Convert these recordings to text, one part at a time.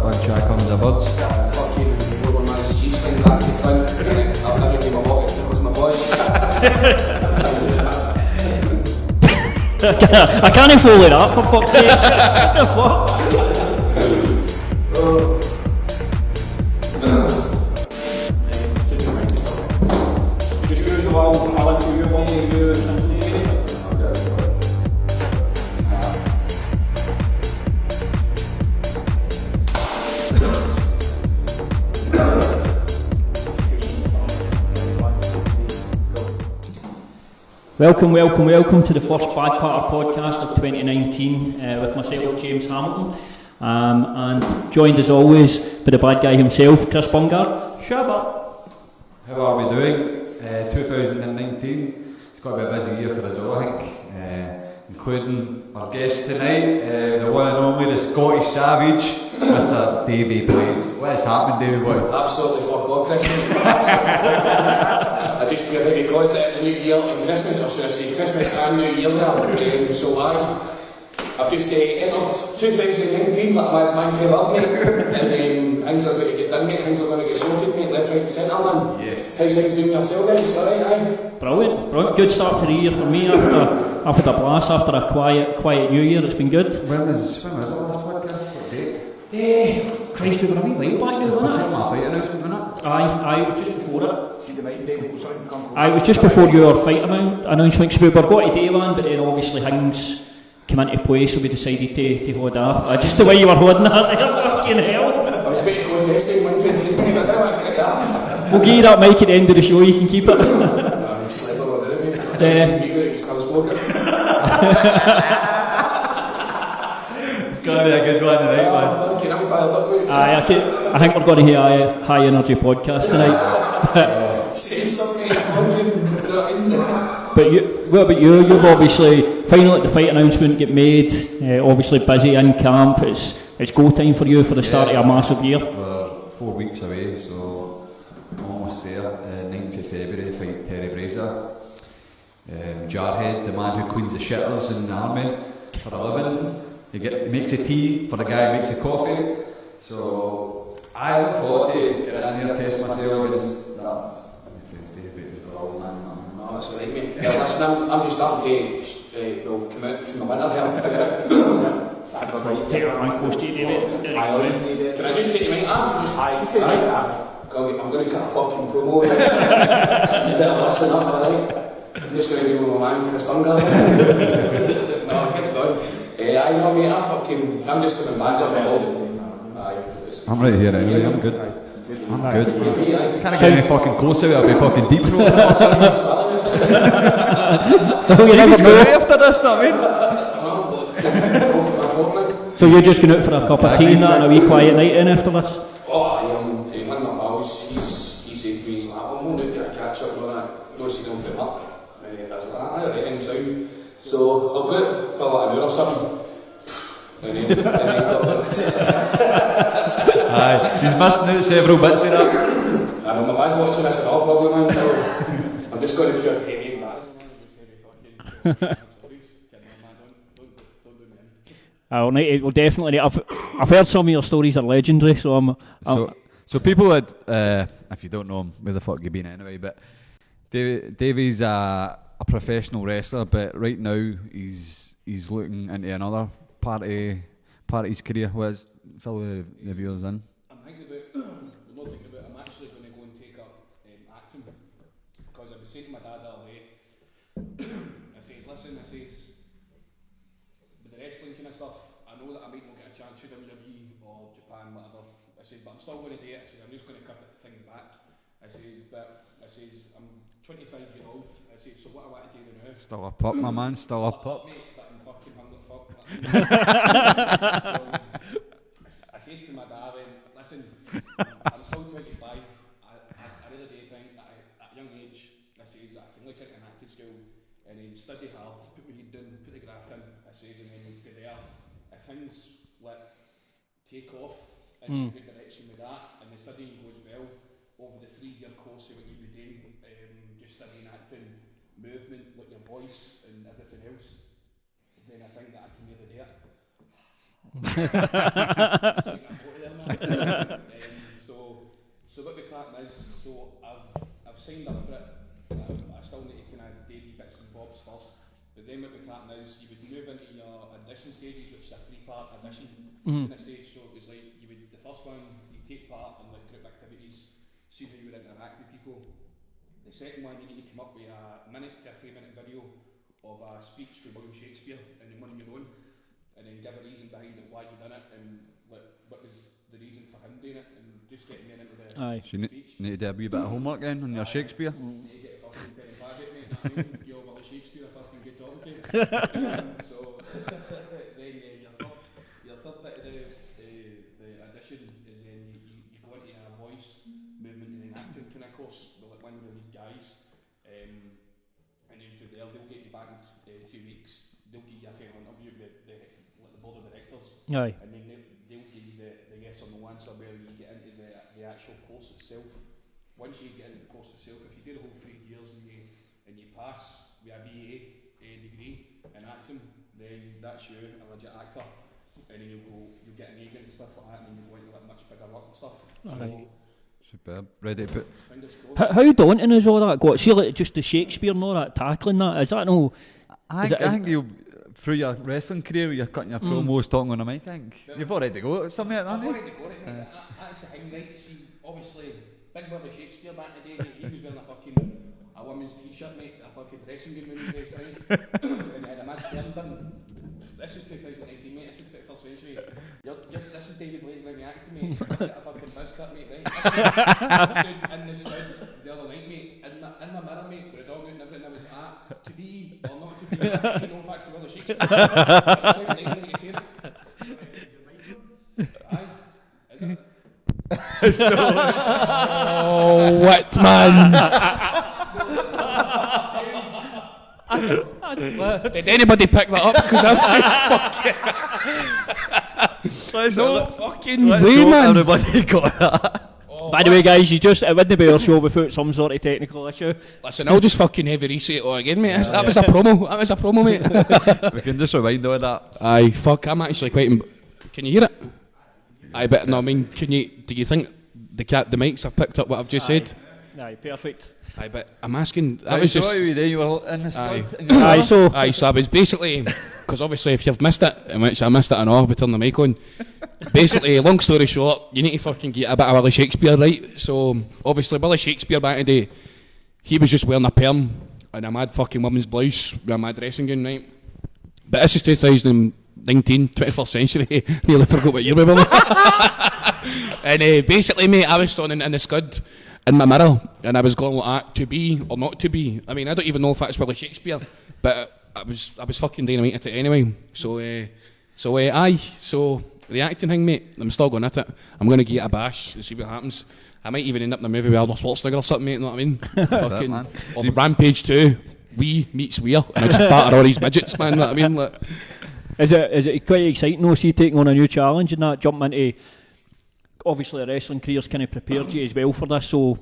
one track on the birds. Fucking roller man's G-string back to front, and I'll never give my wallet because my boys. I can't follow it up for fuck's sake. What the fuck? Just use the wall, I'll let you one of you. Welcome to the first Bad Patter podcast of 2019 with myself, James Hamilton, and joined as always by the bad guy himself, Chris Bungard. Shabba! How are we doing? 2019. It's got to be a busy year for us all, I think. Including our guest tonight, the one and only, the Scottish Savage, Mr. Davey Blaze. What is happening, Davey boy? Absolutely fuck all, Chris. I just purely because the new year and Christmas, or should I say Christmas and New Year there, so I've just entered 2019 like my man came up, mate, and things are going to get done, mate, things are going to get sorted, mate, left, right and centre, man. Yes. How's things been with yourself, guys? Alright, aye? Brilliant. Good start to the year for me after the blast, after a quiet New Year. It's been good. When was it last podcast? What date? Christ, we were a wee while back now, wasn't it? My fight announcement, wasn't it? Aye, it was just before it. See the mic break, something come close. It was just before your fight announcement. We were going to do one, but then obviously things came into play, so we decided to hold off. Just the way you were holding that there, fucking hell. I was about to go testing 1, 2, 3, I didn't want to cut that. We'll give you that mic at the end of the show, you can keep it. I'm sleeping on it, mate. Just come smoking. It's going to be a good one tonight, man. Fucking I'm fired up, mate. I think we're going to hear a high energy podcast tonight. Say something, fucking What about you? You've obviously finally let the fight announcement get made. Obviously busy in camp. It's go time for you for the start of a massive year. We're 4 weeks away, so almost there. 9th of February, fight Terry Brazier. Jarhead, the man who cleans the shitters in the army for a living. He makes a tea for the guy who makes the coffee. So I look forward to get in there, test myself against that. Oh, that's alright, mate. Listen, I'm just starting to come out from my winter here. Take your hand close to you, David. Can I just take your mic off? I'm going to cut a fucking promo. You better listen up, alright? I'm just going to do with my man, Chris Bungard. No, get it done. I know, mate, I'm just coming back up my ball. I'm right here anyway, I'm good. I'm good. Can't get any fucking closer, I'll be fucking deep throat. You never know. After this, I mean. So you're just going out for a cup of tea and that and a wee quiet night in after this? Oh, one of my pals, he said to me, he's like, I'm going to get a catch up with that. No, see, don't fit up. I was like, alright, in sound. So I'll go out for like an hour or something. And then Aye, he's missing out several bits of that. I know my man's watching this and all probably, man, so I'm just going to pure heavy embarrassment. Well, definitely. I've heard some of your stories are legendary, so So people that, if you don't know him, where the fuck you been anyway, but Davey's a professional wrestler, but right now he's looking into another part of his career. What is fill the viewers in? I'm actually going to go and take up acting, because I was saying to my dad the other day, I says, listen, with the wrestling kind of stuff, I know that I might not get a chance to WWE or Japan, whatever. I says, but I'm still going to do it. I says, I'm just going to cut things back. I says, I'm 25 years old. I says, so what I want to do now? Still a pup, my man, still a pup. Mate, but I'm fucking hungry fuck. So, I said to my dad, listen, I'm still 25. I really do think that at a young age, I says I can look at an acting school and then study hard, put my head down, put the graft in. I says, and then from there, if things take off in a good direction with that, and the studying goes well over the 3-year course of what you be doing, just studying acting, movement, like your voice and everything else, then I think that I can really do it. So what we're talking is, so I've signed up for it. I still need to kind of do the bits and bobs first. But then what we're talking is, you would move into your audition stages, which is a 3-part audition in the stage. So it was like, the first one, you take part in like group activities, see how you would interact with people. The second one, you need to come up with a minute to a 3-minute video of a speech from William Shakespeare and then one of your own, and then give a reason behind it, why you done it, and what was the reason for him doing it, and just getting me into the speech. You need to do a wee bit of homework then on your Shakespeare. You need to get a fucking pen and pad out, mate. You're Willie Shakespeare, a fucking good talking to you. So then your third bit of the audition is then you go into a voice movement and an acting kind of course with like one of the lead guys, and then through there they'll get you back in 2 weeks. They'll give you a final interview with the board of directors, Aye. and then they'll give you the yes or no answer where you get into the actual course itself. Once you get into the course itself, if you do the whole 3 years and you pass with a BA degree in acting, then that's you, a legit actor, and then you'll get an agent and stuff like that, and then you go into like much bigger work and stuff. Aye. Superb. Ready to put. Fingers crossed. How daunting is all that? Got see like just the Shakespeare and all that, tackling that. Is that no? I think you, through your wrestling career, you're cutting your promos, talking on a mic. I think you've already got something like that. I've already got it, mate. That's the thing, right? See, obviously, Big Willie Shakespeare back in the day, he was wearing a woman's t-shirt, mate, a fucking dressing gown when he was right? And he had a mad hair done. This is 2019, mate. This is 21st century. This is Davey Blaze when you acting, mate. Get a fucking buzz cut, mate, right? I stood in the stud the other night, mate, in my mirror, mate, with a dog out and everything. I was to be or not to be. I don't know if that's the Willie Shakespeare. That's how you think you say it. Aye. Is it? Oh, what, man? Did anybody pick that up? Because I'm just fucking. No fucking way, man. Everybody got that. By the way, guys, it wouldn't be our show without some sort of technical issue. Listen, I'll just fucking heavy reset it all again, mate. That was a promo. That was a promo, mate. We can just rewind all that. Aye, fuck. I'm actually quite. Can you hear it? Aye, but no, I mean, do you think the mics have picked up what I've just said? Aye, perfect. Aye, but I'm asking. That Right, was so just. what were you doing? You were in the Aye. squad? Aye, So I was basically, because obviously if you've missed it, in which I missed it and all, I'll be turning the mic on. Basically, long story short, you need to fucking get a bit of Willie Shakespeare, right? So obviously Willie Shakespeare back in the day, he was just wearing a perm and a mad fucking woman's blouse with a mad dressing gown, right? But this is 2019, 21st century. Nearly forgot what year we were. And basically, mate, I was standing in the scud in my mirror and I was going like that, to be or not to be. I mean, I don't even know if that's Willie Shakespeare, but I was fucking dynamite at it anyway. So the acting thing, mate, I'm still going at it. I'm going to give it a bash and see what happens. I might even end up in a movie with Arnold Schwarzenegger or something, mate, you know what I mean? Fucking, man. or the Rampage 2, We meets Weir, and I just batter all these midgets, man, you know what I mean? Like, Is it quite exciting though, see taking on a new challenge and that, jumping into, obviously a wrestling career's kind of prepared you as well for this, so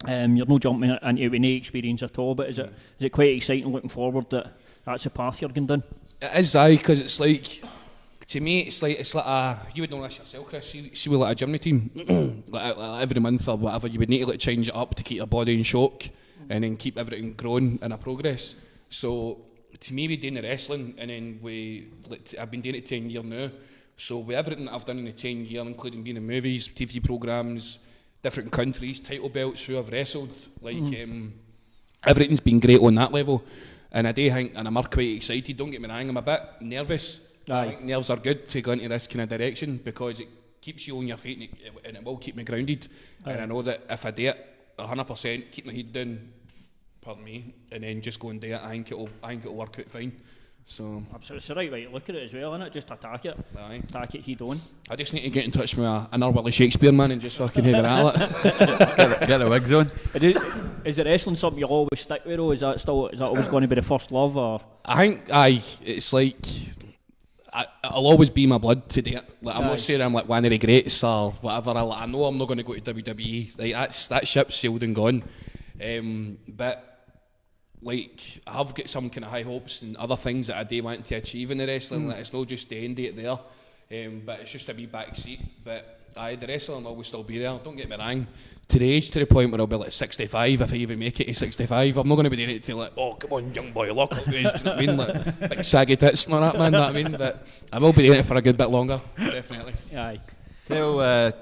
you're not jumping into it with no experience at all, but is it quite exciting looking forward that that's the path you're going down? it is, aye, because it's like, to me, it's like a, you would know this yourself, Chris, see with like a gym routine, like every month or whatever, you would need to like change it up to keep your body in shock and then keep everything growing and a progress. So to me, we're doing the wrestling, and then I've been doing it 10 years now, so with everything that I've done in the 10 years, including being in movies, TV programmes, different countries, title belts, who I've wrestled, like everything's been great on that level, and I do think, and I'm quite excited, don't get me wrong, I'm a bit nervous. I think nerves are good to go into this kind of direction because it keeps you on your feet and it will keep me grounded. And I know that if I do it 100%, keep my head down, pardon me, and then just go and do it, I think it'll work out fine. So Absolutely, it's the right way to look at it as well, isn't it? Just attack it. Aye. Attack it head on. I just need to get in touch with another Willie Shakespeare, man, and just fucking have it at it. Get the wigs on. Is the wrestling something you'll always stick with though? Is that always going to be the first love, or? I think, it's like, I'll always be my blood to do it. Like, I'm not saying I'm like one of the greats or whatever. I know I'm not going to go to WWE. Like, that ship's sailed and gone. But like, I have got some kind of high hopes and other things that I do want to achieve in the wrestling. Like, it's not just the end of it there. but it's just a wee back seat. But the wrestling will always still be there. Don't get me wrong. To the age, to the point where I'll be like 65, if I even make it to 65, I'm not going to be doing it to like, oh, come on, young boy, lock up, do you know what I mean? Like saggy tits and all that, man, know what I mean? But I will be doing it for a good bit longer, definitely. Aye. Tell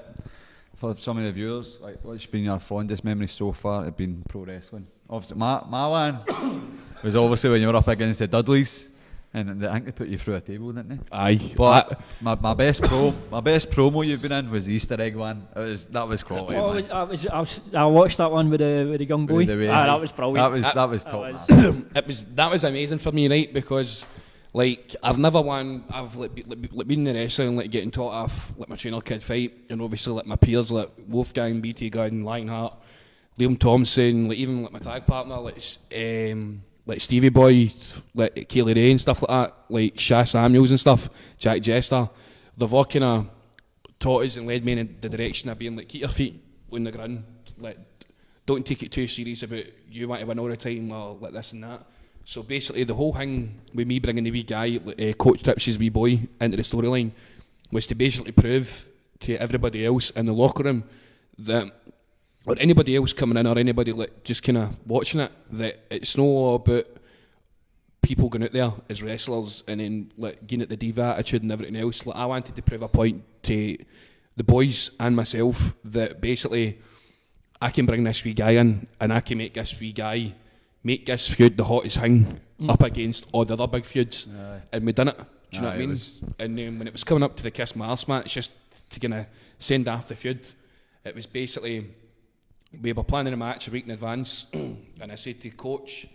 for some of the viewers, like, what's been your fondest memory so far of being pro wrestling? Obviously, my one was obviously when you were up against the Dudleys. And I think they put you through a table, didn't they? Aye. But my best promo you've been in was the Easter egg one. That was quality. Man. I watched that one with the young boy. That was brilliant. That was top. That was amazing for me, right? Because like I've never won. I've been in the wrestling, like getting taught off, like my trainer kid fight, and obviously like my peers, like Wolfgang, BT Gunn, Lionheart, Liam Thompson, like even like my tag partner, like Stevie Boy, like Kaylee Ray and stuff like that, like Sha Samuels and stuff, Jack Jester. They've all kind of taught us and led me in the direction of being like, keep your feet on the ground, like don't take it too serious about you want to win all the time or like this and that. So basically the whole thing with me bringing the wee guy, Coach Trips's wee boy, into the storyline was to basically prove to everybody else in the locker room that, or anybody else coming in, or anybody like just kind of watching it, that it's not all about people going out there as wrestlers and then like getting at the diva attitude and everything else. Like I wanted to prove a point to the boys and myself that basically I can bring this wee guy in and I can make this wee guy make this feud the hottest thing up against all the other big feuds. And we done it. Do you know what I mean? And then when it was coming up to the Kiss My Arse match, just to kind of send off the feud, it was basically, we were planning a match a week in advance, and I said to Coach,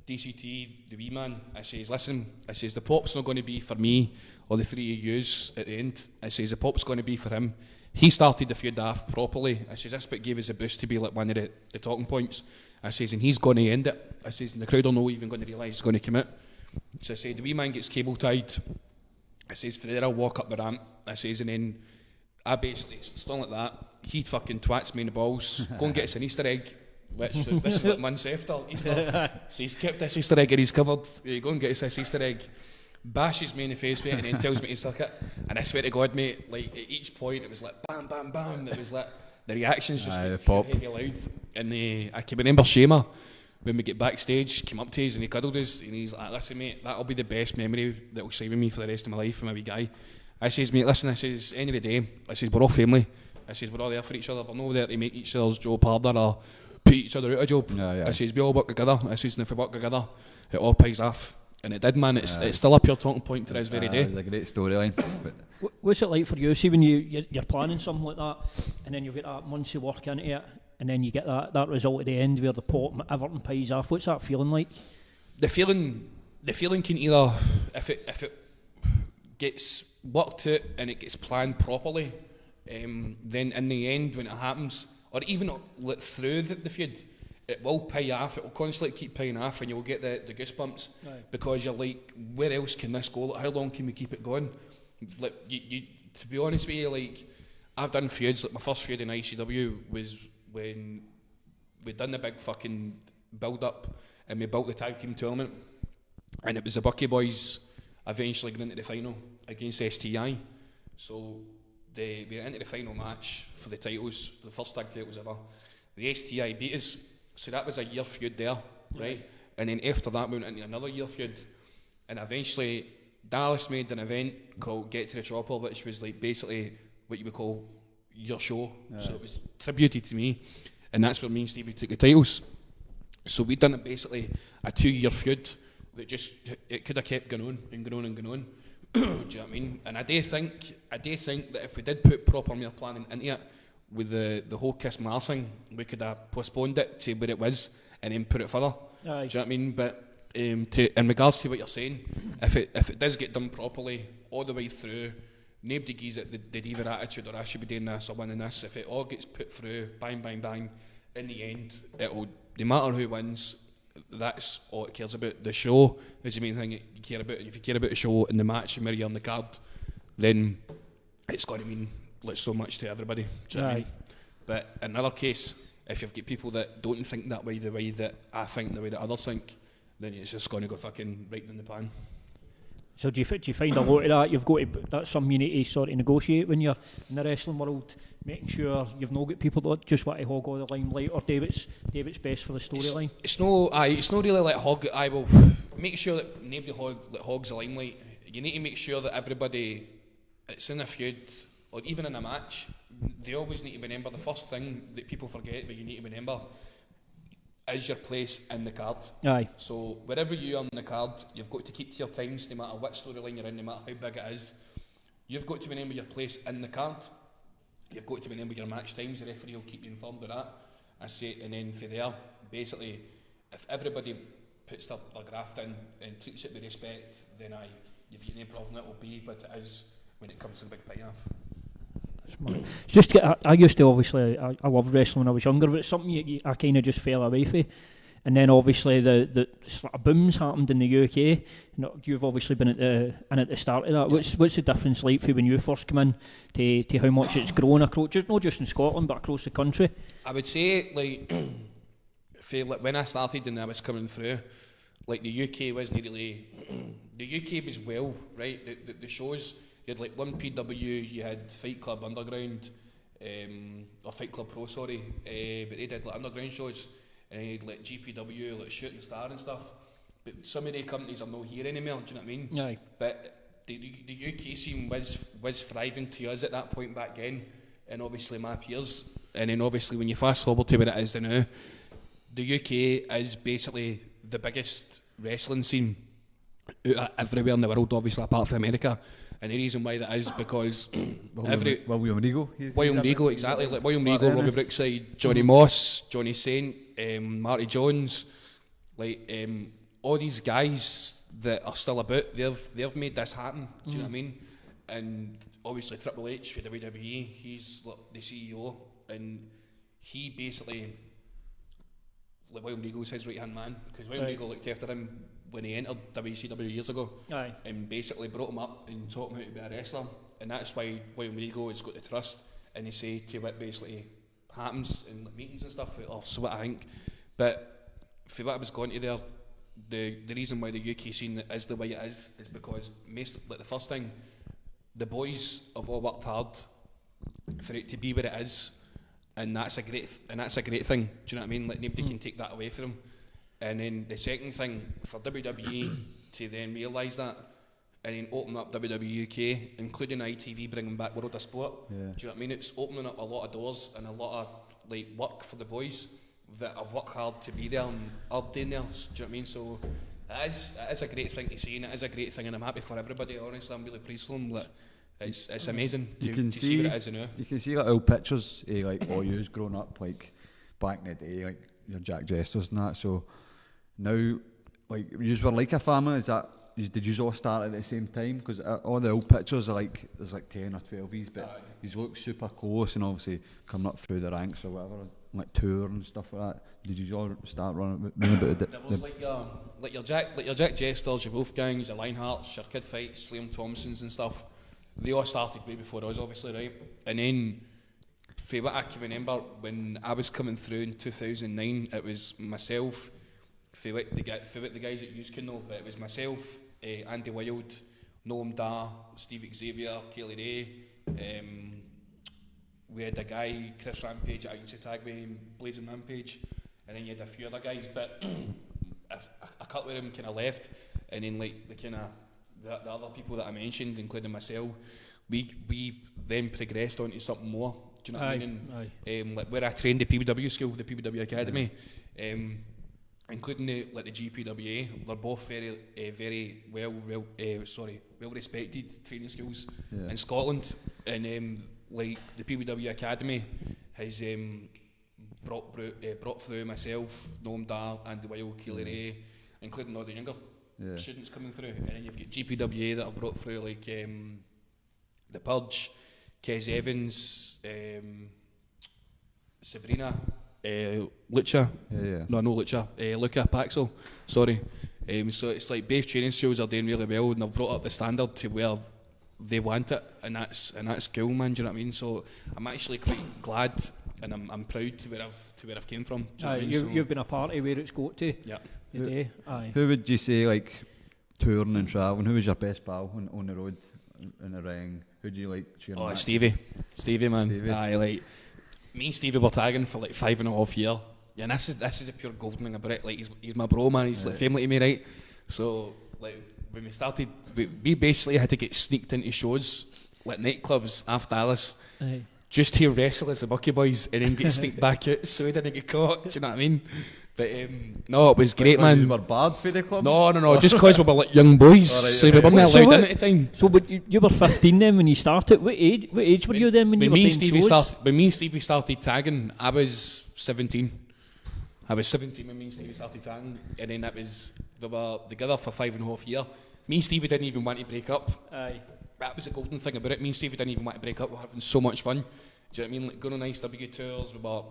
DCT, the wee man, I says, listen, I says, the pop's not going to be for me or the three of yous at the end. I says, the pop's going to be for him. He started the feud off properly. I says, that's what gave us a boost to be like one of the talking points. I says, and he's going to end it. I says, and the crowd are not even going to realise he's going to commit. So I said, the wee man gets cable tied. I says, for there I'll walk up the ramp. I says, and then I basically, something like that, he fucking twats me in the balls, go and get us an Easter egg, which this is like months after Easter. So he's kept this Easter egg and he's covered. Go and get us this Easter egg. Bashes me in the face with it and then tells me to suck it. And I swear to God, mate, like at each point it was like bam, bam, bam. It was like the reactions just the pop. Heavy loud. And I can remember Shamer when we get backstage, came up to us and he cuddled us and he's like, listen mate, that'll be the best memory that will stay with me for the rest of my life from a wee guy. I says, mate, listen, I says, end of the day, I says, we're all family. I says, we're all there for each other. We're not there to make each other's job harder or put each other out of job. I says, we all work together. I says, and if we work together, it all pays off. And it did, man. It's still a pure talking point to this very day. It was a great storyline. What's it like for you? See when you're planning something like that, and then you've got that months of work into it, and then you get that result at the end where the pot everything pays off. What's that feeling like? The feeling can either, if it gets worked out and it gets planned properly, then in the end when it happens, or even through the feud, it will pay off. It will constantly keep paying off, and you'll get the goosebumps. Right. Because you're like, where else can this go? Like, how long can we keep it going? Like, you to be honest with you, like, I've done feuds. Like my first feud in ICW was when we done the big fucking build up and we built the tag team tournament, and it was the Bucky Boys eventually going into the final against STI. So we went into the final match for the titles, the first tag titles ever. The STI beat us. So that was a year feud there, right? And then after that we went into another year feud. And eventually Dallas made an event called Get to the Chopper, which was like basically what you would call your show. So it was tributed to me. And that's where me and Stevie took the titles. So we'd done it basically a 2-year feud that it could have kept going on and going on and going on. Do you know what I mean? And I do think that if we did put proper more planning into it, with the whole Kiss My Arse thing, we could have postponed it to where it was and then put it further. Do you know what I mean? But in regards to what you're saying, if it does get done properly all the way through, nobody gives it the diva attitude, or I should be doing this or winning this. If it all gets put through, bang, bang, bang, in the end, it'll, no matter who wins, that's all it cares about. The show is the main thing you care about. And if you care about the show and the match and where you're on the card, then it's going to mean like so much to everybody. Do you know what I mean? But in another case, if you've got people that don't think that way, the way that I think, the way that others think, then it's just going to go fucking right in the pan. So do you find a lot of that? You've got to, that's something you need to sort of negotiate when you're in the wrestling world, making sure you've not got people that just want to hog all the limelight, or David's best for the storyline. It's not really like hog. I will make sure that nobody hogs the limelight. You need to make sure that everybody, it's in a feud or even in a match, they always need to remember the first thing that people forget, but you need to remember, is your place in the card. Aye. So wherever you are on the card, you've got to keep to your times, no matter what storyline you're in, no matter how big it is. You've got to remember your place in the card. You've got to remember your match times. The referee will keep you informed of that. And then for there, basically, if everybody puts their graft in and treats it with respect, then you've got no problem. It will be what it is when it comes to the big payoff. It's just I used to obviously I loved wrestling when I was younger, but it's something I kind of just fell away from. And then obviously the sort of booms happened in the UK. You've obviously been at the start of that. What's the difference like for when you first come in to how much it's grown across, not just in Scotland but across the country? I would say like when I started and I was coming through, like the UK wasn't really the UK was well, right? The shows, you had like 1PW, you had Fight Club Underground, or Fight Club Pro, sorry, but they did like underground shows, and they had like GPW, like Shooting Star and stuff. But some of the companies are not here anymore. Do you know what I mean? Aye. But the UK scene was thriving to us at that point back then, and obviously my peers. And then obviously when you fast forward to what it is now, the UK is basically the biggest wrestling scene everywhere in the world, obviously apart from America. And the reason why that is because William Regal. William Regal, exactly. Like William Regal, Robbie Brookside, Johnny Moss, Johnny Saint, Marty Jones, like all these guys that are still about, they've made this happen. Do you know what I mean? And obviously Triple H for WWE, he's like the CEO, and he basically, like William Regal's his right hand man, because William Regal looked after him when he entered WCW years ago. Aye. And basically brought him up and taught him how to be a wrestler, and that's why William Regal has got the trust, and they say to what basically happens in like meetings and stuff, or so what I think. But for what I was going to there, the reason why the UK scene is the way it is because like the first thing, the boys have all worked hard for it to be where it is, and that's a great thing. Do you know what I mean? Like nobody can take that away from them. And then the second thing, for WWE to then realise that and then open up WWE UK, including ITV bringing back World of Sport. Yeah. Do you know what I mean? It's opening up a lot of doors and a lot of like work for the boys that have worked hard to be there and are doing there. Do you know what I mean? So it is a great thing to see, and it is a great thing, and I'm happy for everybody. Honestly, I'm really pleased for them. Like, it's amazing to see what it is now. You can see like old pictures of like all yous growing up, like back in the day, like your Jack Jesters and that. So now, like, you were like a family. Did you all start at the same time? Because all the old pictures are like there's like 10 or 12 of but you look super close, and obviously coming up through the ranks or whatever, like tour and stuff like that. Did you all start running about There was like your Jack Jesters, your Wolfgangs, your Lionhearts, your Kid Fights, Liam Thompsons and stuff. They all started way before us, obviously, right? And then, for what I can remember, when I was coming through in 2009, it was myself. For what the guys that you can know, but it was myself, Andy Wild, Noam Dar, Steve Xavier, Kelly Ray. We had a guy, Chris Rampage, that I used to tag me, Blazing Rampage, and then you had a few other guys, but a couple of them kind of left, and then like the other people that I mentioned, including myself, we then progressed on to something more. Do you know what I mean? And, like where I trained the PBW school, the PBW Academy. Including the GPWA, they're both very well respected training schools in Scotland, and like the PBW Academy has brought through myself, Noam Dar, Andy Wild, Keely Ray, including all the younger students coming through, and then you've got GPWA that have brought through like The Purge, Kes Evans, Sabrina. Lucha, no Lucha, Luca Paxel, sorry. So it's like both training schools are doing really well, and they've brought up the standard to where they want it, and that's cool, man. Do you know what I mean? So I'm actually quite glad, and I'm proud to where I've came from. You've been a part of where it's got to. Yeah. Who would you say, like, touring and travelling, who was your best pal on the road, in the ring? Who do you like cheering Oh, at? Stevie, man. Stevie. Aye, like me and Stevie were tagging for like 5.5 years. Yeah, and this is a pure golden thing about it. Like he's my bro, man. He's like family to me, right? So like when we started, we basically had to get sneaked into shows like nightclubs after Dallas. Aye. Just to wrestle as the Bucky Boys and then get sneaked back out so we didn't get caught. Do you know what I mean? But no, it was great, Because you man. were bad for the club? No, just because we were like young boys, Alright, so we weren't So allowed what- in at the time. So, but you were 15 then when you started. What age were you then when you were doing shows? When me and Stevie started tagging, I was 17. I was 17 when me and Stevie started tagging, and then we were together for 5.5 years. Me and Stevie didn't even want to break up. Aye. That was a golden thing about it. Me and Stevie didn't even want to break up. We were having so much fun. Do you know what I mean? Like going on nice W tours. We were.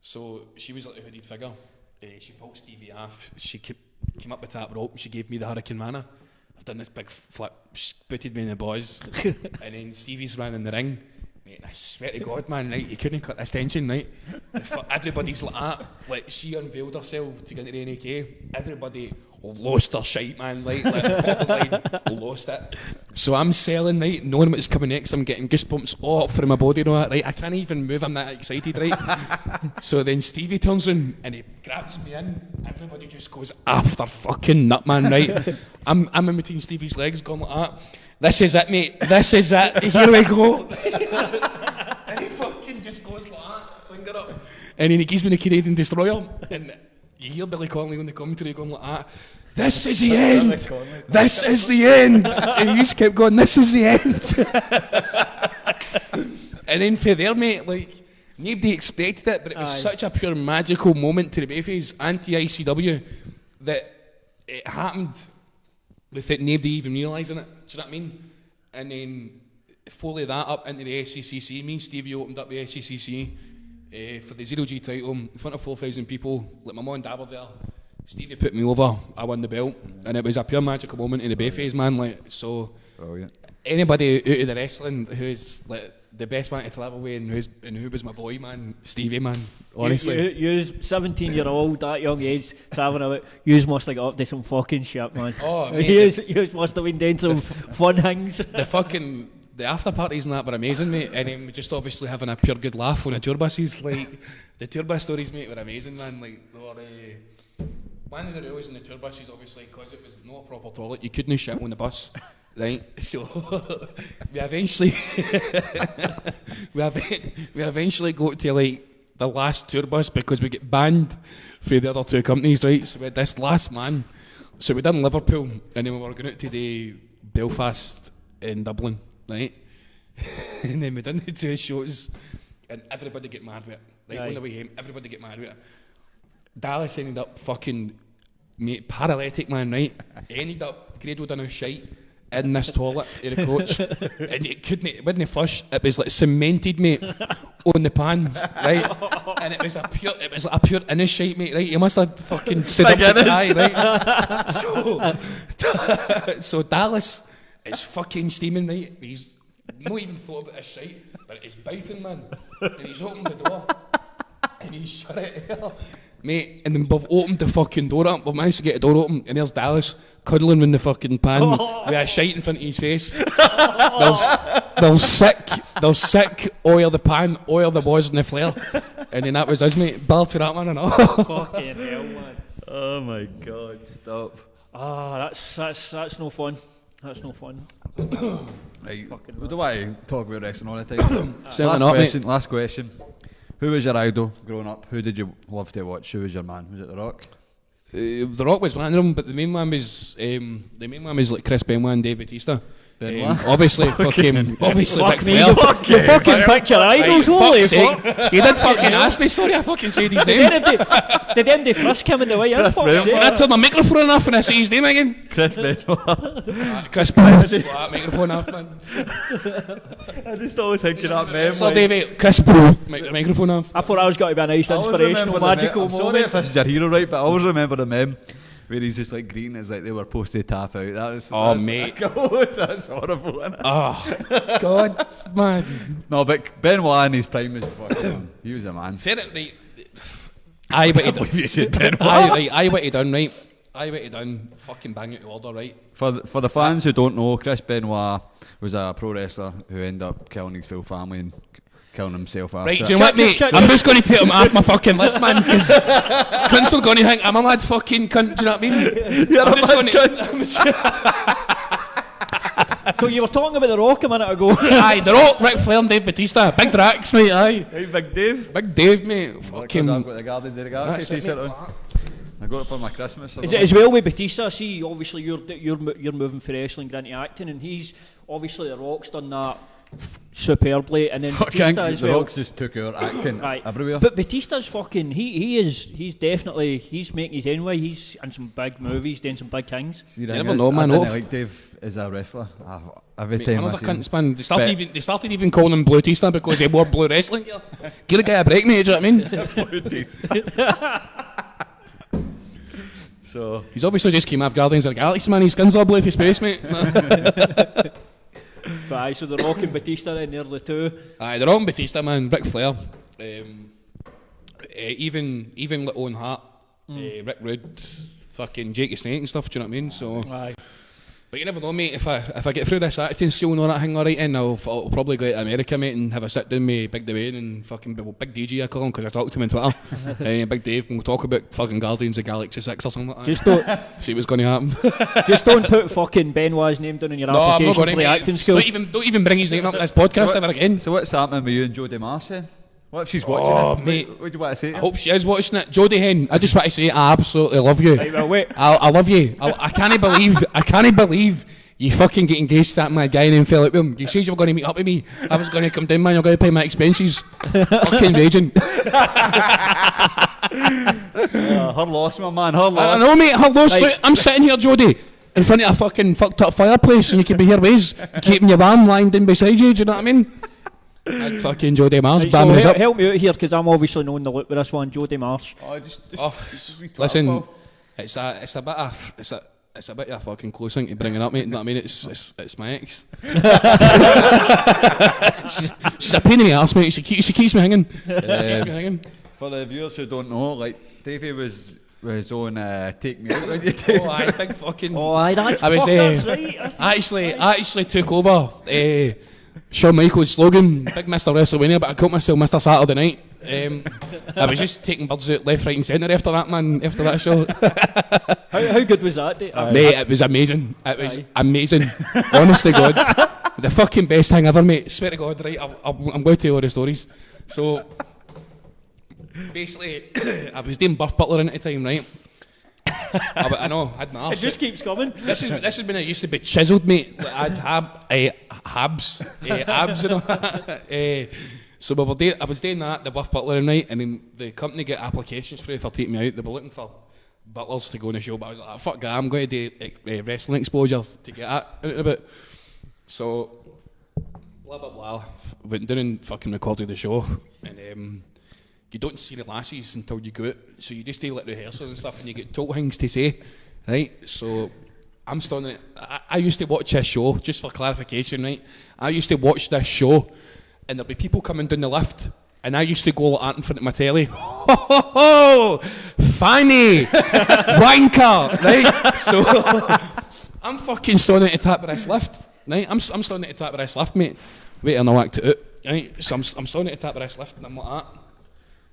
So she was like a hooded figure. She pulled Stevie off. She came up the top rope and she gave me the Hurricane Mana. I've done this big flip, she booted me in the boys. And then Stevie's ran in the ring. Mate, I swear to God, man, right, you couldn't cut this tension, right? Everybody's like that. Like, she unveiled herself to get into the NAK. Everybody lost their shite, man, like borderline lost it. So I'm selling, right, knowing what's coming next. I'm getting goosebumps all up through my body, you know, right? I can't even move, I'm that excited, right? So then Stevie turns in and he grabs me in. Everybody just goes after fucking nut, man, right? I'm in between Stevie's legs going like that. This is it, mate. This is it. Here we go. And he fucking just goes like that, finger up. And then he gives me the Canadian Destroyer. And you hear Billy Connolly on the commentary going like that. This is the end. This is the end. And he just kept going, this is the end. And then for there, mate, like, nobody expected it, but it was such a pure magical moment to the Bayface and to ICW that it happened without nobody even realising it. Do you know what I mean? And then follow that up into the SCCC. Me and Stevie opened up the SCCC for the 0G title in front of 4,000 people. Like, my mum and dad were there. Stevie put me over. I won the belt, and it was a pure magical moment in the Bayface, man. Like, so Brilliant. anybody out of the wrestling who's like the best man to travel with and who was my boy, man, Stevie, man. Honestly. You 17-year-old, that young age, travelling out, you must have got up to some fucking shit, man. Oh, mate, you must have been doing some fun things. the after parties and that were amazing, mate. And then we just obviously having a pure good laugh on the tour buses. Like, the tour bus stories, mate, were amazing, man. Like, they were, one of the rules in the tour buses, obviously, because it was not a proper toilet, you couldn't shit on the bus, right? So we eventually we eventually got to like the last tour bus because we get banned for the other two companies, right? So we had this last man. So we done Liverpool, and then we were going out to the Belfast in Dublin, right? And then we done the two shows, and everybody get mad with it. Like, on the way home, everybody get mad with it. Dallas ended up fucking, mate, paralytic, man, right? Ended up cradled in a shite in this toilet in the coach, and it wouldn't flush. It was like cemented, mate, on the pan, right? And it was like a pure inner shite, mate, right? You must have fucking stood up to the eye, right? So Dallas is fucking steaming, right? He's not even thought about his shite, but it's bathing, man. And he's opened the door, and he's shut it here. Mate, and then we've opened the fucking door up. We've managed to get the door open, and there's Dallas cuddling in the fucking pan with a shite in front of his face. They'll sick, oil the pan, oil the boys in the flare, and then that was us, mate. Balled for that one and all. Fucking hell, man. Oh my God, stop. That's no fun. That's no fun. Right, we don't want to talk about wrestling all the time. Last question. Who was your idol growing up? Who did you love to watch? Who was your man? Was it The Rock? The Rock was one of them, but the main one was like Chris Benoit and Dave Bautista. Obviously, fucking, obviously, Fuck Ric me, Flair. you fucking picture idols, holy Fuck's sake. fuck. He did fucking ask me, sorry, I fucking said his name. Did MD frisk him in the way in, fuck's sake? I turned my microphone off and I said his name again. Chris Benoit. Chris Benoit. That microphone off, man. I just always think of that meme. Sir Davey, Chris Benoit. Microphone off. I thought I was going to be a nice, inspirational, magical I'm sorry moment. if this is your hero, right, but I always remember the meme where he's just like green as like they were supposed to tap out. That's Mate. That's horrible, isn't it? Oh, God, man. No, but Benoit in his prime was fucking, he was a man. Fair it, right. Aye, what he done. You said Benoit. Aye, what he done, right. Aye, what he done. Fucking bang it to order, right. For the fans who don't know, Chris Benoit was a pro wrestler who ended up killing his full family and killing himself after. Right, do you know what, mate? I'm just going to take him off my fucking list, man, because cunts are going to think I'm a mad fucking cunt, do you know what I mean? You're I'm a just mad gonna, So you were talking about The Rock a minute ago. Aye, The Rock, Ric Flair and Dave Bautista. Big Drax, mate, aye. Hey, Big Dave. Big Dave, mate. Because Fucking... I've got the Guardians of the Galaxy That's it, t-shirt mate. on. I got it for my Christmas. Is it as well with Batista? See, obviously you're moving for wrestling into acting, and he's obviously The Rock's done that superbly, and then Batista as the well. Rocks just took our acting Right. everywhere. But Batista's fucking he's definitely making his own way. He's in some big movies, doing some big things. See, You the never thing know, is, man, I didn't off. like Dave as a wrestler. Every Mate, time man, I was a see him. cunt, man. They started But- even calling him Blue Tista because he wore blue wrestling gear. Give a guy a break, mate, do you know what I mean? So He's obviously just came off Guardians of the Galaxy, man. His skin's all blue for space, mate. But aye, so The Rock and Batista then they're the two. Aye, they're on Batista, man. Ric Flair. Even like Owen Hart, Rick Rude, fucking Jake the Snake and stuff, do you know what I mean? So, Aye. but you never know, mate. If I get through this acting school and all that thing alright, then I'll probably go to America, mate, and have a sit down with Big Dwayne and fucking Big DJ, I call him, because I talk to him on Twitter. Big Dave, and we'll talk about fucking Guardians of Galaxy 6 or something like that. Just don't See what's going to happen. just don't put fucking Benoit's name down in your No, I'm not application going for to, the mate. acting school. Don't even bring his name up in this podcast ever again. So what's happening with you and Jodie Marsh then? What if she's watching this? mate. What do you want to say to I her? hope she is watching it. Jodie Hen, I just want to say I absolutely love you. Right, well, wait. I love you. I can't believe you fucking get engaged to that mad guy and then fell out with him. You said you were going to meet up with me. I was going to come down, man. You're going to pay my expenses. Fucking raging. Her loss, my man, her I loss. know, mate. Hello, Right. look, I'm sitting here, Jodie, in front of a fucking fucked up fireplace, and you could be here ways, keeping your man lying down beside you. Do you know what I mean? I'd fucking Jodie Mars, Right, bam so us up. help me out here because I'm obviously knowing the look with this one, Jodie Marsh. Oh, just Oh, listen, it's a bit of a fucking close thing to bring it up, mate. You know what I mean? It's my ex. she's a pain in the arse, mate. She keeps me hanging. Keeps me hanging. For the viewers who don't know, like Davey was on Take Me Out when you Oh, aye, big fucking. Oh, aye, that's I was, that's right. That's I actually took over Shawn Michaels' slogan, Big Mr. WrestleMania, but I called myself Mr. Saturday Night. I was just taking birds out left, right and centre after that, man, after that show. How good was that? Dave? Mate, it was amazing. It was Aye. amazing. Honest to God. The fucking best thing ever, mate. Swear to God, right, I'm going to tell all the stories. So, basically, I was doing Buff Butler in at the time, right? I know, I had my It arse. just keeps coming. This is when I used to be chiselled, mate. Like, I'd abs and all that. So I was doing that, the Buff Butler night, and then the company get applications for taking me out. They were looking for butlers to go on the show, but I was like, fuck that, I'm going to do wrestling exposure to get out a bit. So, blah blah blah. Went down and fucking recorded the show, and you don't see the lasses until you go out. So you just do like rehearsals and stuff, and you get told things to say, right? So I'm standing. I used to watch this show, just for clarification, right? I used to watch this show, and there'd be people coming down the lift, and I used to go like that in front of my telly. Ho ho ho! Funny! Wanker! Right? So I'm fucking standing at the top of this lift, right? I'm standing at the top of this lift, mate. Wait till I act it out, right? So I'm standing at the top of this lift, and I'm like that.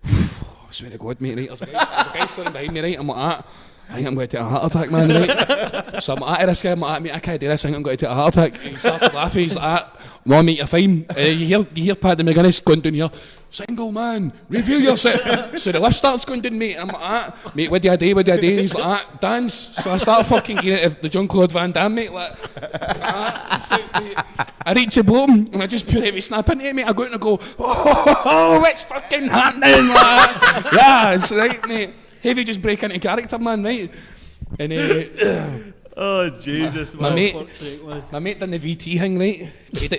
I swear to God, mate, right? There's a guy standing behind me, right? I'm like that. I think I'm going to take a heart attack, man, right? So I'm at this guy, I'm like, mate, I can't do this, I think I'm going to take a heart attack. And he started laughing, he's like, no, mate, you're fine. You hear Paddy McGuinness going down here, single man, review yourself. So the lift starts going down, mate, and I'm like, mate, what do I do? And he's like, dance. So I start fucking getting it the Jean-Claude Van Damme, mate, like, so, mate, I reach the bottom, and I just put heavy snap into it, mate. I go out and I go, oh, what's fucking happening, like? Yeah, it's right, mate. Heavy just break into character, man, right? And oh Jesus, my mate done the VT thing, right?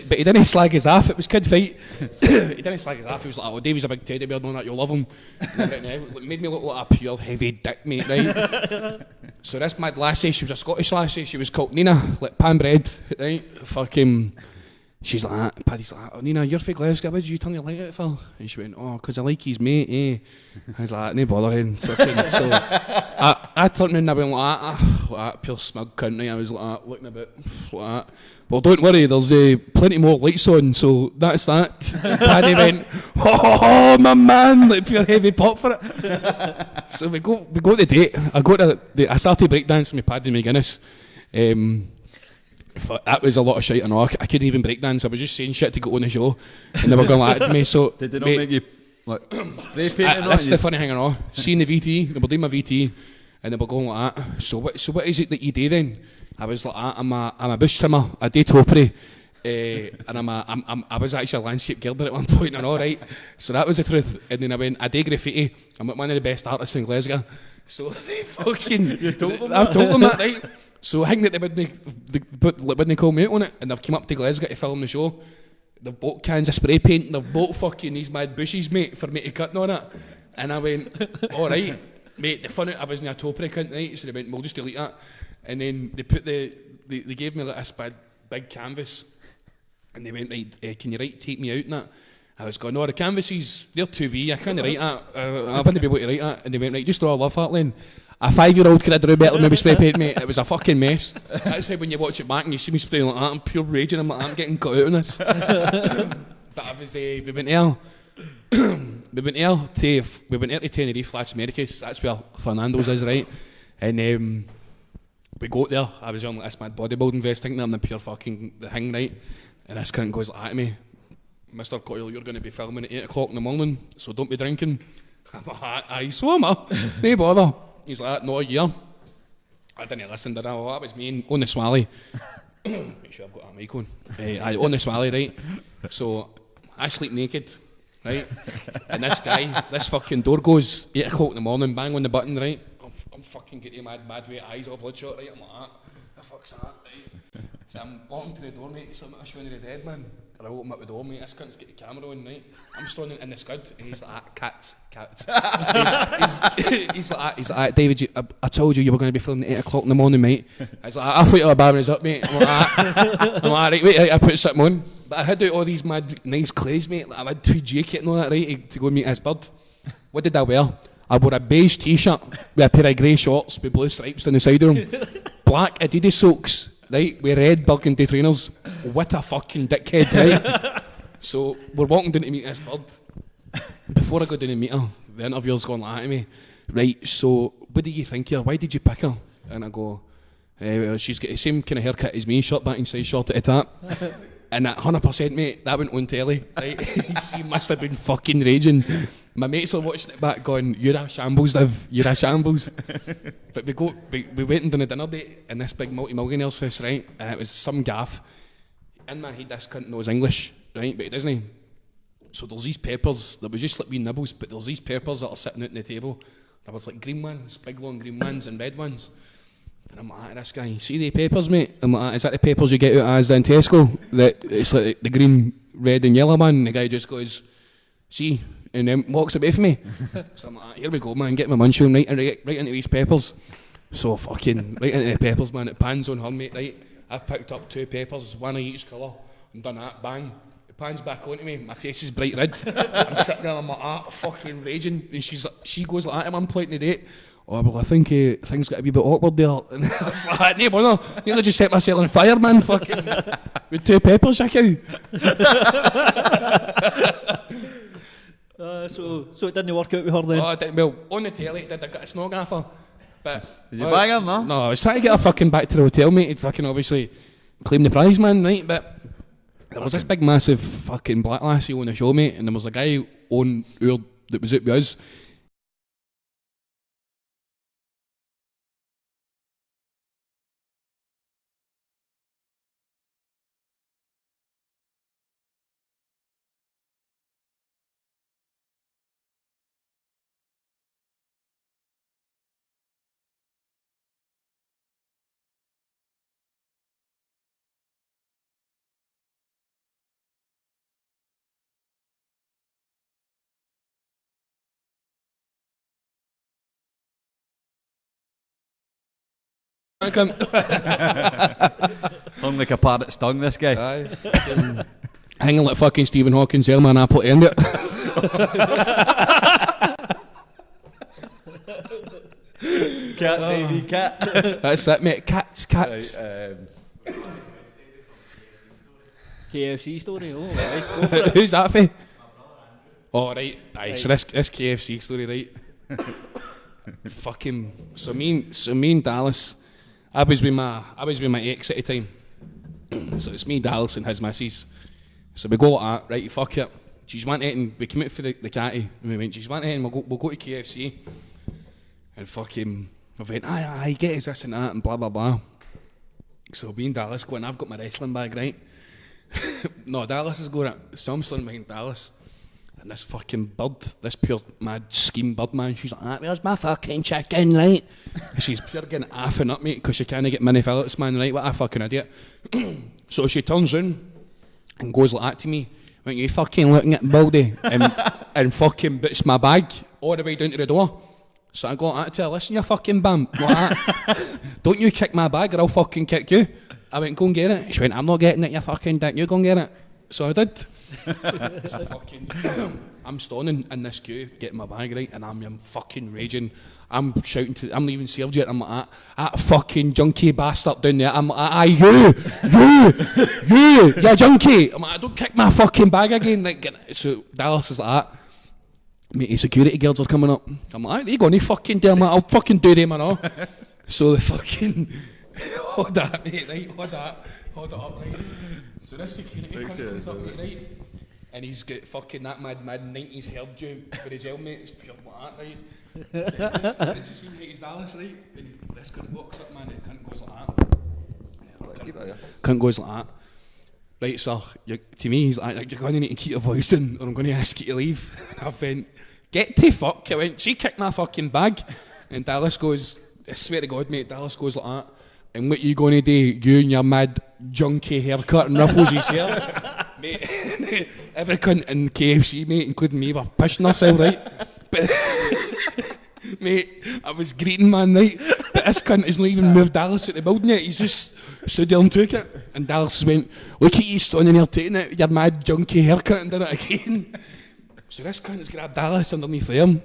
But he didn't slag his off. It was kid fight. He didn't slag his off. He was like, "Oh, Davey's a big teddy bear, knowing that you'll love him." It made me look like a pure heavy dick, mate, right? So this mad lassie, she was a Scottish lassie. She was called Nina, like pan bread, right? Fucking. She's like, Paddy's like, oh, Nina, you're from Glasgow, why did you turn your light out for? And she went, oh, because I like his mate, eh? I was like, no bothering. So I turned around and I went like that, pure smug cunt, right? I was like, looking a bit like that. Well, don't worry, there's plenty more lights on, so that's that. And Paddy went, oh, my man, like pure heavy pop for it. So we go to the date. I started breakdancing with Paddy McGuinness. That was a lot of shite and all. I couldn't even breakdance. I was just saying shit to go on the show, and they were going like to me. So did they not make you like spray painting? That's the funny thing and all. Seeing the VT, they were doing my VT, and they were going like that. So what is it that you do then? I was like, I'm a bush trimmer. I do topiary, and I was actually a landscape girder at one point and all, right. So that was the truth. And then I went, I do graffiti. I'm one of the best artists in Glasgow. So they fucking, I told them that, right. So I think that they wouldn't call me out on it, and they've come up to Glasgow to film the show. They've bought cans of spray paint, and they've bought fucking these mad bushes, mate, for me to cut on it. And I went, all right, mate. The fun out, I was in a topiary cunt, right? So they went, we'll just delete that. And then they put they gave me like this big canvas, and they went, right, can you take me out in that? I was going, no, the canvases, they're too wee, I can't write that. I wouldn't be able to write that. And they went, right, just draw a love heart line. A 5-year-old could have drawn better than maybe spray paint, mate. It was a fucking mess. That's how when you watch it back and you see me spraying like that, I'm pure raging. I'm like, I'm getting cut out on this. But I was, we went there to Tenerife, Las Americas. That's where Fernando's is, right? And we got there. I was on like this mad bodybuilding vest, thinking I'm the pure fucking the thing, right? And this cunt goes like that to me, Mr. Coyle, you're going to be filming at 8 o'clock in the morning, so don't be drinking. I'm like, aye, swimmer, no bother. He's like, not a year. I didn't listen to that. Well, that was me on the Swally. Make sure I've got a mic on. On the Swally, right? So I sleep naked, right? And this fucking door goes 8 o'clock in the morning, bang on the button, right? I'm fucking getting mad with eyes all bloodshot, right? I'm like, the fuck's that, right? So I'm walking to the door, mate, it's something showing the dead, man. And I open up the door, mate, this cunt's got the camera on, right? I'm standing in the scud, and he's like, cats. He's like, David, I told you were going to be filming at 8 o'clock in the morning, mate. I was like, I thought you were barring us up, mate. I'm like, right, wait, I put something on. But I had out all these mad, nice clays, mate. Like, I had tweed jacket and all that, right, to go and meet this bird. What did I wear? I wore a beige t-shirt with a pair of grey shorts with blue stripes down the side of them. Black Adidas socks. Right, with red burgundy trainers. What a fucking dickhead, right? So we're walking down to meet this bird. Before I go down and meet her, the interviewer's going like that to me. Right, so what do you think here? Why did you pick her? And I go, well, she's got the same kind of haircut as me, short back inside, short at the top. And that 100%, mate, that went on telly, right? He must have been fucking raging. My mates are watching it back going, you're a shambles, Liv, you're a shambles. But we went and done a dinner date in this big multi-millionaire's house, right? And it was some gaff. In my head, this cunt knows English, right? But he doesn't. So there's these peppers, there was just like wee nibbles, but there's these peppers that are sitting out on the table. There was like green ones, big long green ones and red ones. And I'm like, this guy, see the peppers, mate? I'm like, is that the peppers you get out as in Tesco? It's like the green, red and yellow one. And the guy just goes, see, and then walks away from me. So I'm like, here we go, man, get my munch on right into these peppers. So fucking, right into the peppers, man, it pans on her, mate, right? I've picked up 2 peppers, one of each colour, and done that, bang. It pans back onto me, my face is bright red. I'm sitting there, I'm like, fucking raging. And she goes like that at one point in the date. Oh, well, I think things got a wee bit awkward there. And I was like, no, bother. Nearly just set myself on fire, man, fucking, with 2 peppers, you cow. So it didn't work out with her then? Oh, it didn't. Well, on the telly, I got a snog off her. But Did you bang him, no? No, I was trying to get her fucking back to the hotel, mate. He'd fucking obviously claim the prize, man, right? But there was this big, massive fucking black lassie on the show, mate, and there was a guy on our that was out with us. Hung like a parrot's tongue, this guy. Aye, hanging like fucking Stephen Hawking's there, man. Apple to end it. Cat, baby, cat. That's it, mate. Cats. Right, KFC story, oh, right, go for it. Who's that for? Oh, right. Aye, so this KFC story, right? Fucking. So me and Dallas. I was with my ex at the time. So it's me, Dallas, and his missus. So we go at right, fuck it. She's went out and we came out for the catty. And we went, she's went out and we'll go to KFC. And fucking, I went, aye, get us this and that and blah, blah, blah. So me and Dallas go and I've got my wrestling bag, right? No, Dallas is going at some son behind Dallas. And this fucking bird, this pure mad scheme bird, man, she's like, where's my fucking chicken, right? And she's pure getting affing up, mate, because she can't get mini fillets, man, right? What a fucking idiot. So she turns round and goes like that to me. When you fucking looking at Baldy and fucking boots my bag all the way down to the door. So I go like that to her, listen, you fucking bum, like that. Don't you kick my bag or I'll fucking kick you. I went, go and get it. She went, I'm not getting it, you fucking dick, you go and get it. So I did. So fucking, I'm standing in this queue, getting my bag right, and I'm fucking raging. I'm shouting to, I'm not even served yet, I'm like, that fucking junkie bastard down there. I'm like, you junkie. I'm like, don't kick my fucking bag again. Like, so Dallas is like that. Mate, the security guards are coming up. I'm like, there you go, any fucking deal, man, I'll fucking do them and all. So the fucking, hold that, mate, right, hold it up, right. So this security cunt comes up, mate, right, and he's got fucking that mad 90s hairdo with his helmet, it's pure like that, right. So did you see his Dallas, right, and this cunt walks up, man, and the cunt goes like that. Cunt goes like that. Right, sir, to me, he's like, you're going to need to keep your voice down, or I'm going to ask you to leave. And I went, get to fuck. I went, she kicked my fucking bag. And Dallas goes, I swear to God, mate, Dallas goes like that. And what you going to do, you and your mad junkie haircut and ruffles his hair? Mate, every cunt in KFC, mate, including me, were pushing ourselves, right? But, mate, I was greeting, man, right? But this cunt has not even moved Dallas at the building yet. He's just stood there and took it. And Dallas went, look at you standing there taking it, your mad junkie haircut, and did it again. So this cunt has grabbed Dallas underneath them.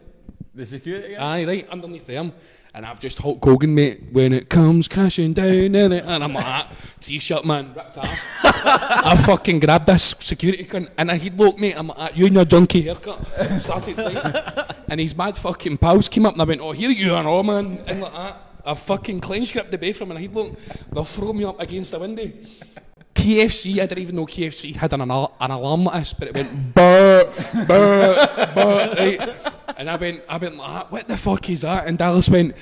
The security guy? Aye, right, underneath them. And I've just Hulk Hogan, mate, when it comes crashing down in it. And I'm like that, t-shirt, man, ripped off. I fucking grabbed this security cunt, and he'd look, mate, I'm like that, you and your junkie haircut. Started like, and his mad fucking pals came up, and I went, oh, here you are, oh, man, and like that. I fucking clench gripped the bay from him, and he'd look, they'll throw me up against the window. KFC, I didn't even know KFC had an alarm like this, but it went burr, burr, burr, right? And I went like that, what the fuck is that? And Dallas went,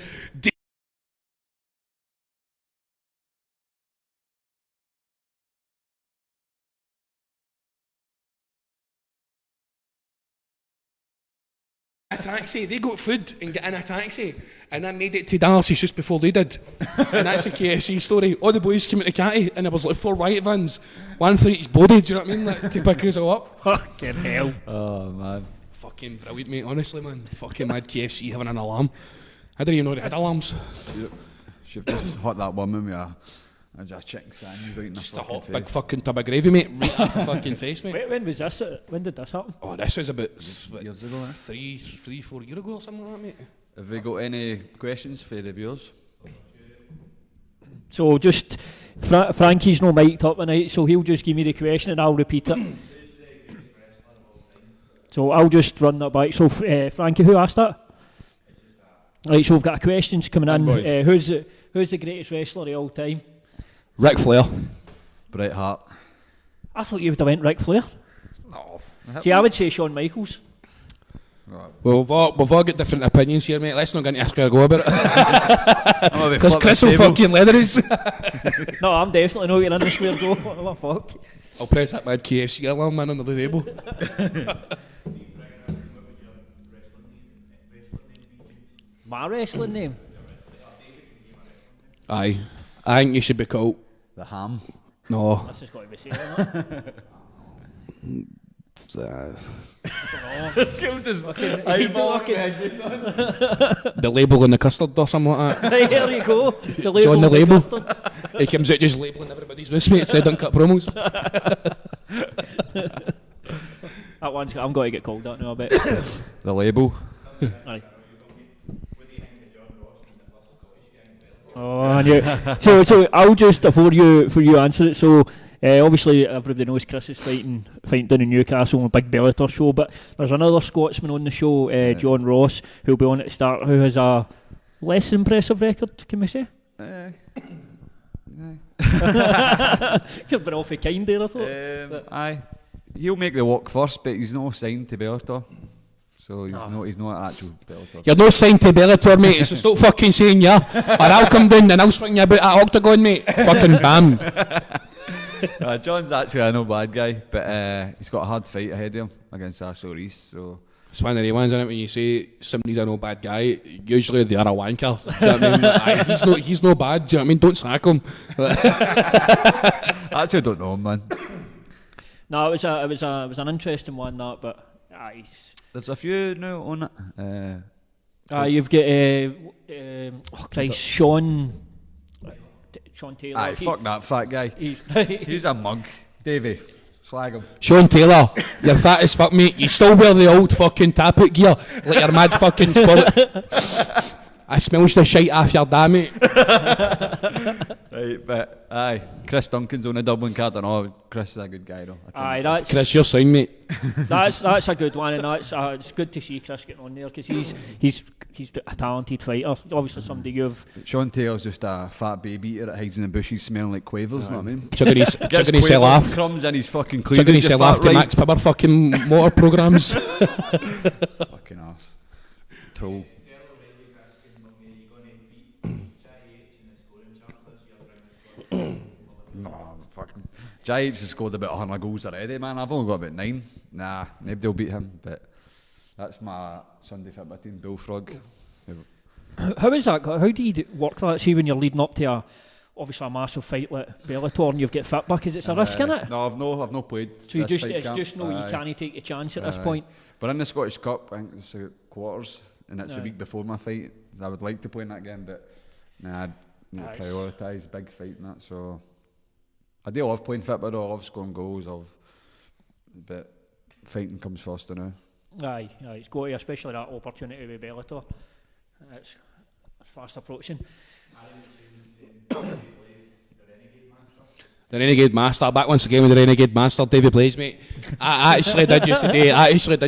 a taxi, they got food and get in a taxi, and I made it to Dallas just before they did. And that's the KFC story. All the boys came out to Catty, and there was like 4 white vans, one for each body, do you know what I mean, like, to pick us all up. Fucking hell. Oh, man. Fucking brilliant, mate, honestly, man. Fucking mad KFC having an alarm. I didn't even know they had alarms. Should have just hot that woman with a just chicken sandwich right in the Just a fucking hot face. big fucking tub of gravy, mate, right off the fucking face, mate. Wait, when was this? When did this happen? Oh, this was about Years ago, eh? 4 years ago or something like that, mate. Have we got any questions for the viewers? So just, Frankie's no mic'd up tonight, so he'll just give me the question and I'll repeat it. So I'll just run that back. So Frankie, who asked that? Right, so we've got questions coming in. boys. Who's the greatest wrestler of all time? Ric Flair. Bret Hart. I thought you would have went Ric Flair. No. See, I would say Shawn Michaels. Well, we've all got different opinions here, mate. Let's not get into a square go about it. Because Because Chris will fucking leather us. No, I'm definitely not getting in the square go. What the fuck? I'll press that mad KFC alarm, man, under the table. My wrestling name? Aye. I think you should be called. The Ham. No. This has got to be saying that. The label and the custard or something like that. Right, there you go. The label. John the and label. custard. He comes out just labelling everybody's with me. It's said uncut promos. That one's. I'm going to get called that now, I bet. The label. Aye. Oh, I knew. So I'll just before you answer it. So obviously everybody knows Chris is fighting down in Newcastle on a big Bellator show, but there's another Scotsman on the show, John Ross, who'll be on at the start, who has a less impressive record. Can we say? You've been awfully kind there, I thought. Aye. He'll make the walk first, but he's not signed to Bellator. So he's not an actual Bellator. You're no signed to Bellator, mate, so stop fucking saying yeah. Or I'll come down and I'll swing you about that octagon, mate. Fucking bam. John's actually a no bad guy, but he's got a hard fight ahead of him against Ashley Reese. So It's one of the ones, isn't it, when you say somebody's a no bad guy, usually they are a wanker. Do you know what I mean? He's no bad, do you know what I mean? Don't sack him. I actually don't know him, man. No, it was an interesting one, that, but There's a few now on it. you've got Sean Taylor. Aye, fuck that fat guy. He's a mug. Davey, slag him. Sean Taylor, you're fat as fuck, mate. You still wear the old fucking tappet gear like you're mad fucking sport. I smells the shite off your dad, mate. Right, but aye, Chris Duncan's on a Dublin card and all. Chris is a good guy though. Aye, that's Chris, you're signed, mate. that's a good one, and it's good to see Chris getting on there because he's a talented fighter. Obviously, somebody you've. Sean Taylor's just a fat baby eater that hides in the bushes smelling like quavers, you know what I mean? Chugging his laugh. Crumbs in his fucking cleavage. Chugging his laugh to Max Power fucking motor programmes. Fucking arse. Troll. No, fucking. Jai has scored about 100 goals already, man. I've only got about 9. Nah, nobody will beat him, but that's my Sunday football team, Bullfrog. How is that? How do you work that? See, when you're leading up to obviously a massive fight like Bellator and you've got fitback, because it's a risk, innit? No, I've no played. So you this just fight it's camp. just no, you can't take a chance at this point. But in the Scottish Cup, I think it's the quarters, and it's a week before my fight. I would like to play in that game, but nah, I'd need to prioritise big fight and that. So I do love playing football, though. I love scoring goals, but fighting comes first now. Aye, it's got to, especially that opportunity with Bellator. It's fast approaching. The Renegade Master, back once again with the Renegade Master, Davey Blaze, mate. I actually did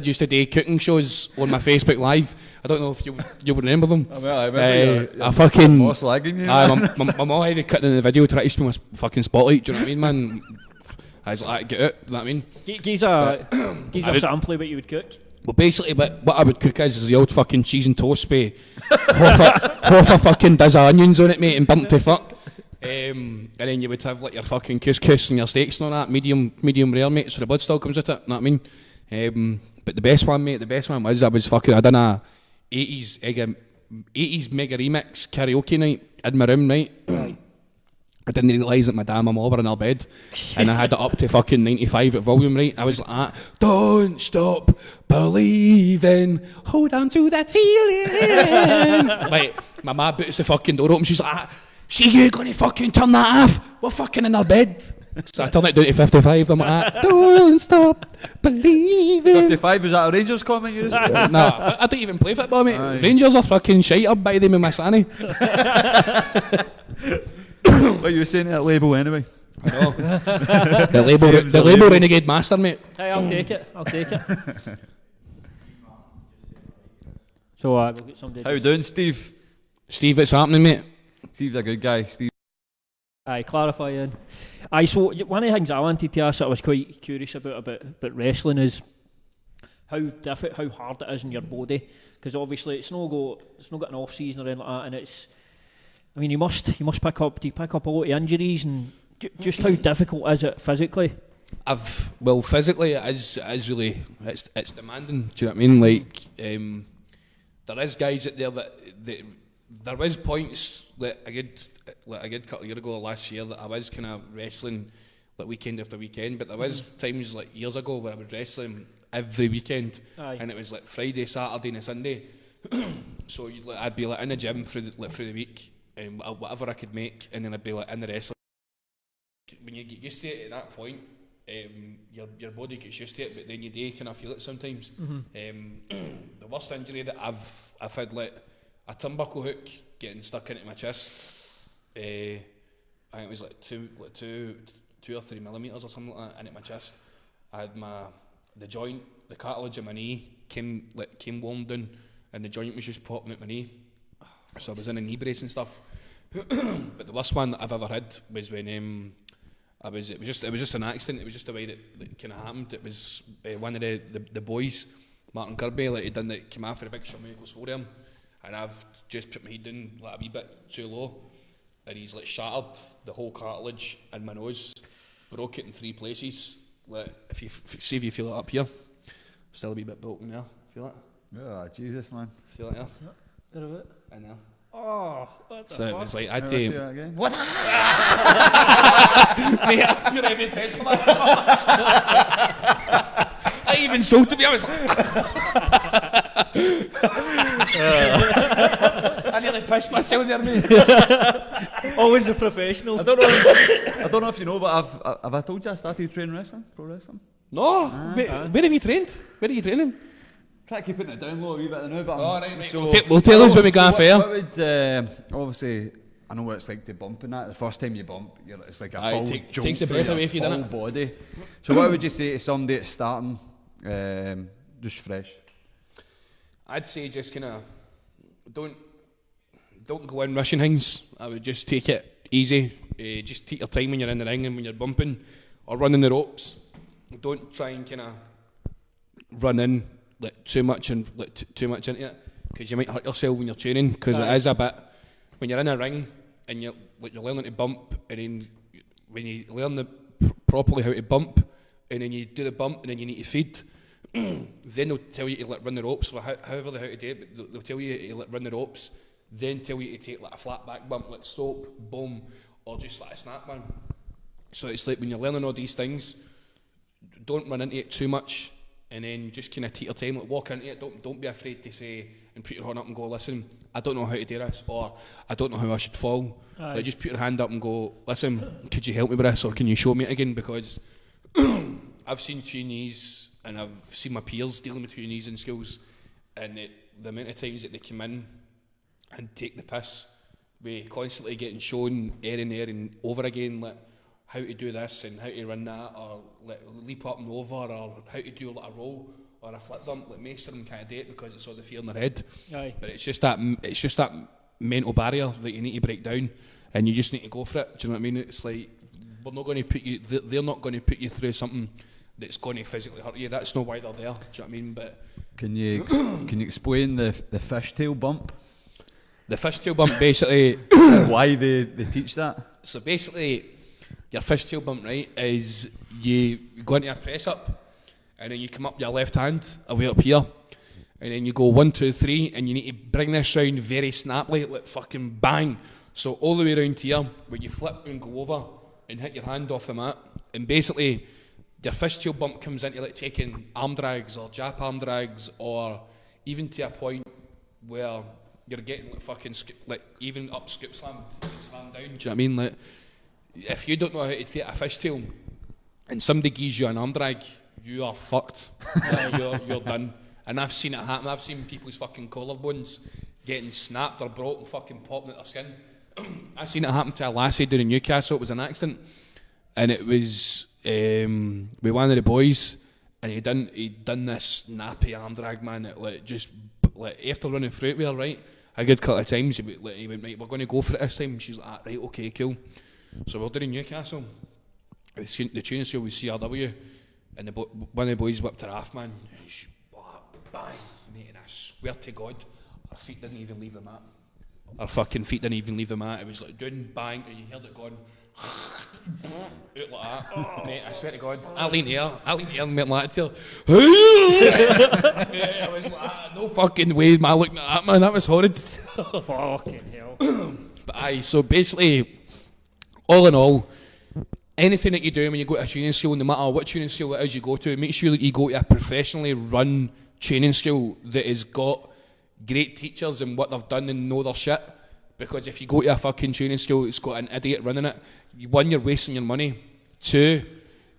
used to do cooking shows on my Facebook Live. I don't know if you would remember them. I remember I fucking boss lagging you. my mum had to cut in the video to try to spin my fucking spotlight. Do you know what I mean, man? I was like, get out. You know what I mean? Give a sample of what you would cook. Well, basically, what I would cook is the old fucking cheese and toast with half a fucking dozen onions on it, mate, and burnt to fuck. And then you would have like your fucking couscous and your steaks and all that, medium rare, mate, so the blood still comes with it, you know what I mean? But the best one was I done a 80s mega remix karaoke night in my room, right? I didn't realise that my dad and my mum were in our bed, and I had it up to fucking 95 at volume, right? I was like, don't stop believing, hold on to that feeling. Like, my ma boots the fucking door open, she's like, see you gonna fucking turn that off? We're fucking in our bed. So I turned it down to 55, I'm like, don't stop believing. 55, is that a Rangers comment you used? Nah, I don't even play football, mate. Aye. Rangers are fucking shite up by them in my sanny. What you were saying to that label anyway? I know. the label Renegade Master, mate. Hey, I'll take it. So we'll get somebody. How you doing, Steve? Steve, what's happening, mate? Steve's a good guy. Steve. Aye, clarifying. Aye, so one of the things I wanted to ask that I was quite curious about wrestling is how hard it is in your body, because obviously it's not got an off season or anything like that, and it's. I mean, you must pick up a lot of injuries, and just how difficult is it physically? Physically it is really it's demanding. Do you know what I mean? Like there is guys out there that there was points that a good couple of years ago, last year, that I was kind of wrestling like weekend after weekend, but there was times like years ago where I was wrestling every weekend. Aye. And it was like Friday, Saturday and a Sunday. So I'd be like in the gym through the week and whatever I could make, and then I'd be like in the wrestling. When you get used to it at that point, your body gets used to it, but then you do kind of feel it sometimes. The worst injury that I've had, like a turnbuckle hook getting stuck into my chest. I think it was like two or 3 millimeters or something like that into my chest. I had the cartilage of my knee came worn down, and the joint was just popping at my knee. So I was in a knee brace and stuff. But the worst one that I've ever had was when it was just an accident. It was just the way that kind of happened. It was one of the boys, Martin Kirby, like came out for a big shot me goes for him, and I've just put my head down like a wee bit too low, and he's like shattered the whole cartilage in my nose, broke it in 3 places. Like if you feel it up here, still a wee bit broken there. Feel it? Oh, Jesus, man. Feel it there? Did a bit? I know. Oh, what the So fuck? it was like I'd Never see that again. What? Mate, you're every fed for that. I even sold to me. I was like, I nearly pissed myself there, mate. Always a professional. I don't know if you know, but have I told you I started training wrestling, pro wrestling? No. Where have you trained? Where are you training? Try to keep it down low a wee bit now, but Oh, right. so, We'll tell us when we go off air. What would obviously, I know what it's like to bump in that. The first time you bump, it's like a Aye, full takes jolt the through breath your away if you full done it. body. So what would you say to somebody that's starting, just fresh? I'd say just kind of don't go in rushing things. I would just take it easy. Just take your time when you're in the ring and when you're bumping or running the ropes. Don't try and kind of run in like too much and like too much into it, because you might hurt yourself when you're training. Because it is a bit when you're in a ring and you're learning to bump, and then when you learn properly how to bump, and then you do the bump and then you need to feed. Then they'll tell you to run the ropes, or however they how to do it, but they'll tell you to run the ropes, then tell you to take like a flat back bump, like soap, boom, or just like a snap one. So it's like when you're learning all these things, don't run into it too much, and then just kind of take your time, like walk into it. Don't be afraid to say and put your hand up and go, listen, I don't know how to do this, or I don't know how I should fall. Like just put your hand up and go, listen, could you help me with this, or can you show me it again? Because I've seen trainees and I've seen my peers dealing with trainees in schools, and the amount of times that they come in and take the piss, we constantly getting shown and over again, like how to do this and how to run that, or like leap up and over, or how to do like a roll or a flip dump. Like most of them can't do it because it's all the fear in their head. Aye. But it's just that mental barrier that you need to break down, and you just need to go for it. Do you know what I mean? It's like they're not going to put you through something that's going to physically hurt you. That's not why they're there. Do you know what I mean? But Can you explain the fishtail bump? the fishtail bump, basically. Why they teach that? So basically, your fishtail bump, right, is you go into a press up, and then you come up your left hand away up here, and then you go 1, 2, 3, and you need to bring this round very snappily, like fucking bang. So all the way around here, where you flip and go over and hit your hand off the mat, and basically your fishtail bump comes into like taking arm drags or jap arm drags, or even to a point where you're getting like fucking like even up scoop slam down. Do you know what I mean? Like if you don't know how to take a fishtail and somebody gives you an arm drag, you are fucked. You're done. And I've seen it happen. I've seen people's fucking collarbones getting snapped or broken, fucking popping at their skin. I've seen it happen to a lassie down in Newcastle. It was an accident, and it was with one of the boys, and he'd done this nappy arm drag, man. It like just like after running through it with her, right, a good couple of times, he went, right, we're going to go for it this time. She's like, right, okay, cool. So we're doing Newcastle. The tuning seal was CRW, and one of the boys whipped her off, man. And she, bang, mate, and I swear to God, her feet didn't even leave the mat. Her fucking feet didn't even leave the mat. It was like doing bang, and you heard it going out like that. Mate, I swear to God, I leaned here and went like that to her. Yeah, I was like, no fucking way, man, looking at that, man, that was horrid. Fucking hell. But aye, so basically, all in all, anything that you do when you go to a training school, no matter what training school it is you go to, make sure that you go to a professionally run training school that has got great teachers and what they've done and know their shit. Because if you go to a fucking training school that's got an idiot running it, one, you're wasting your money. Two,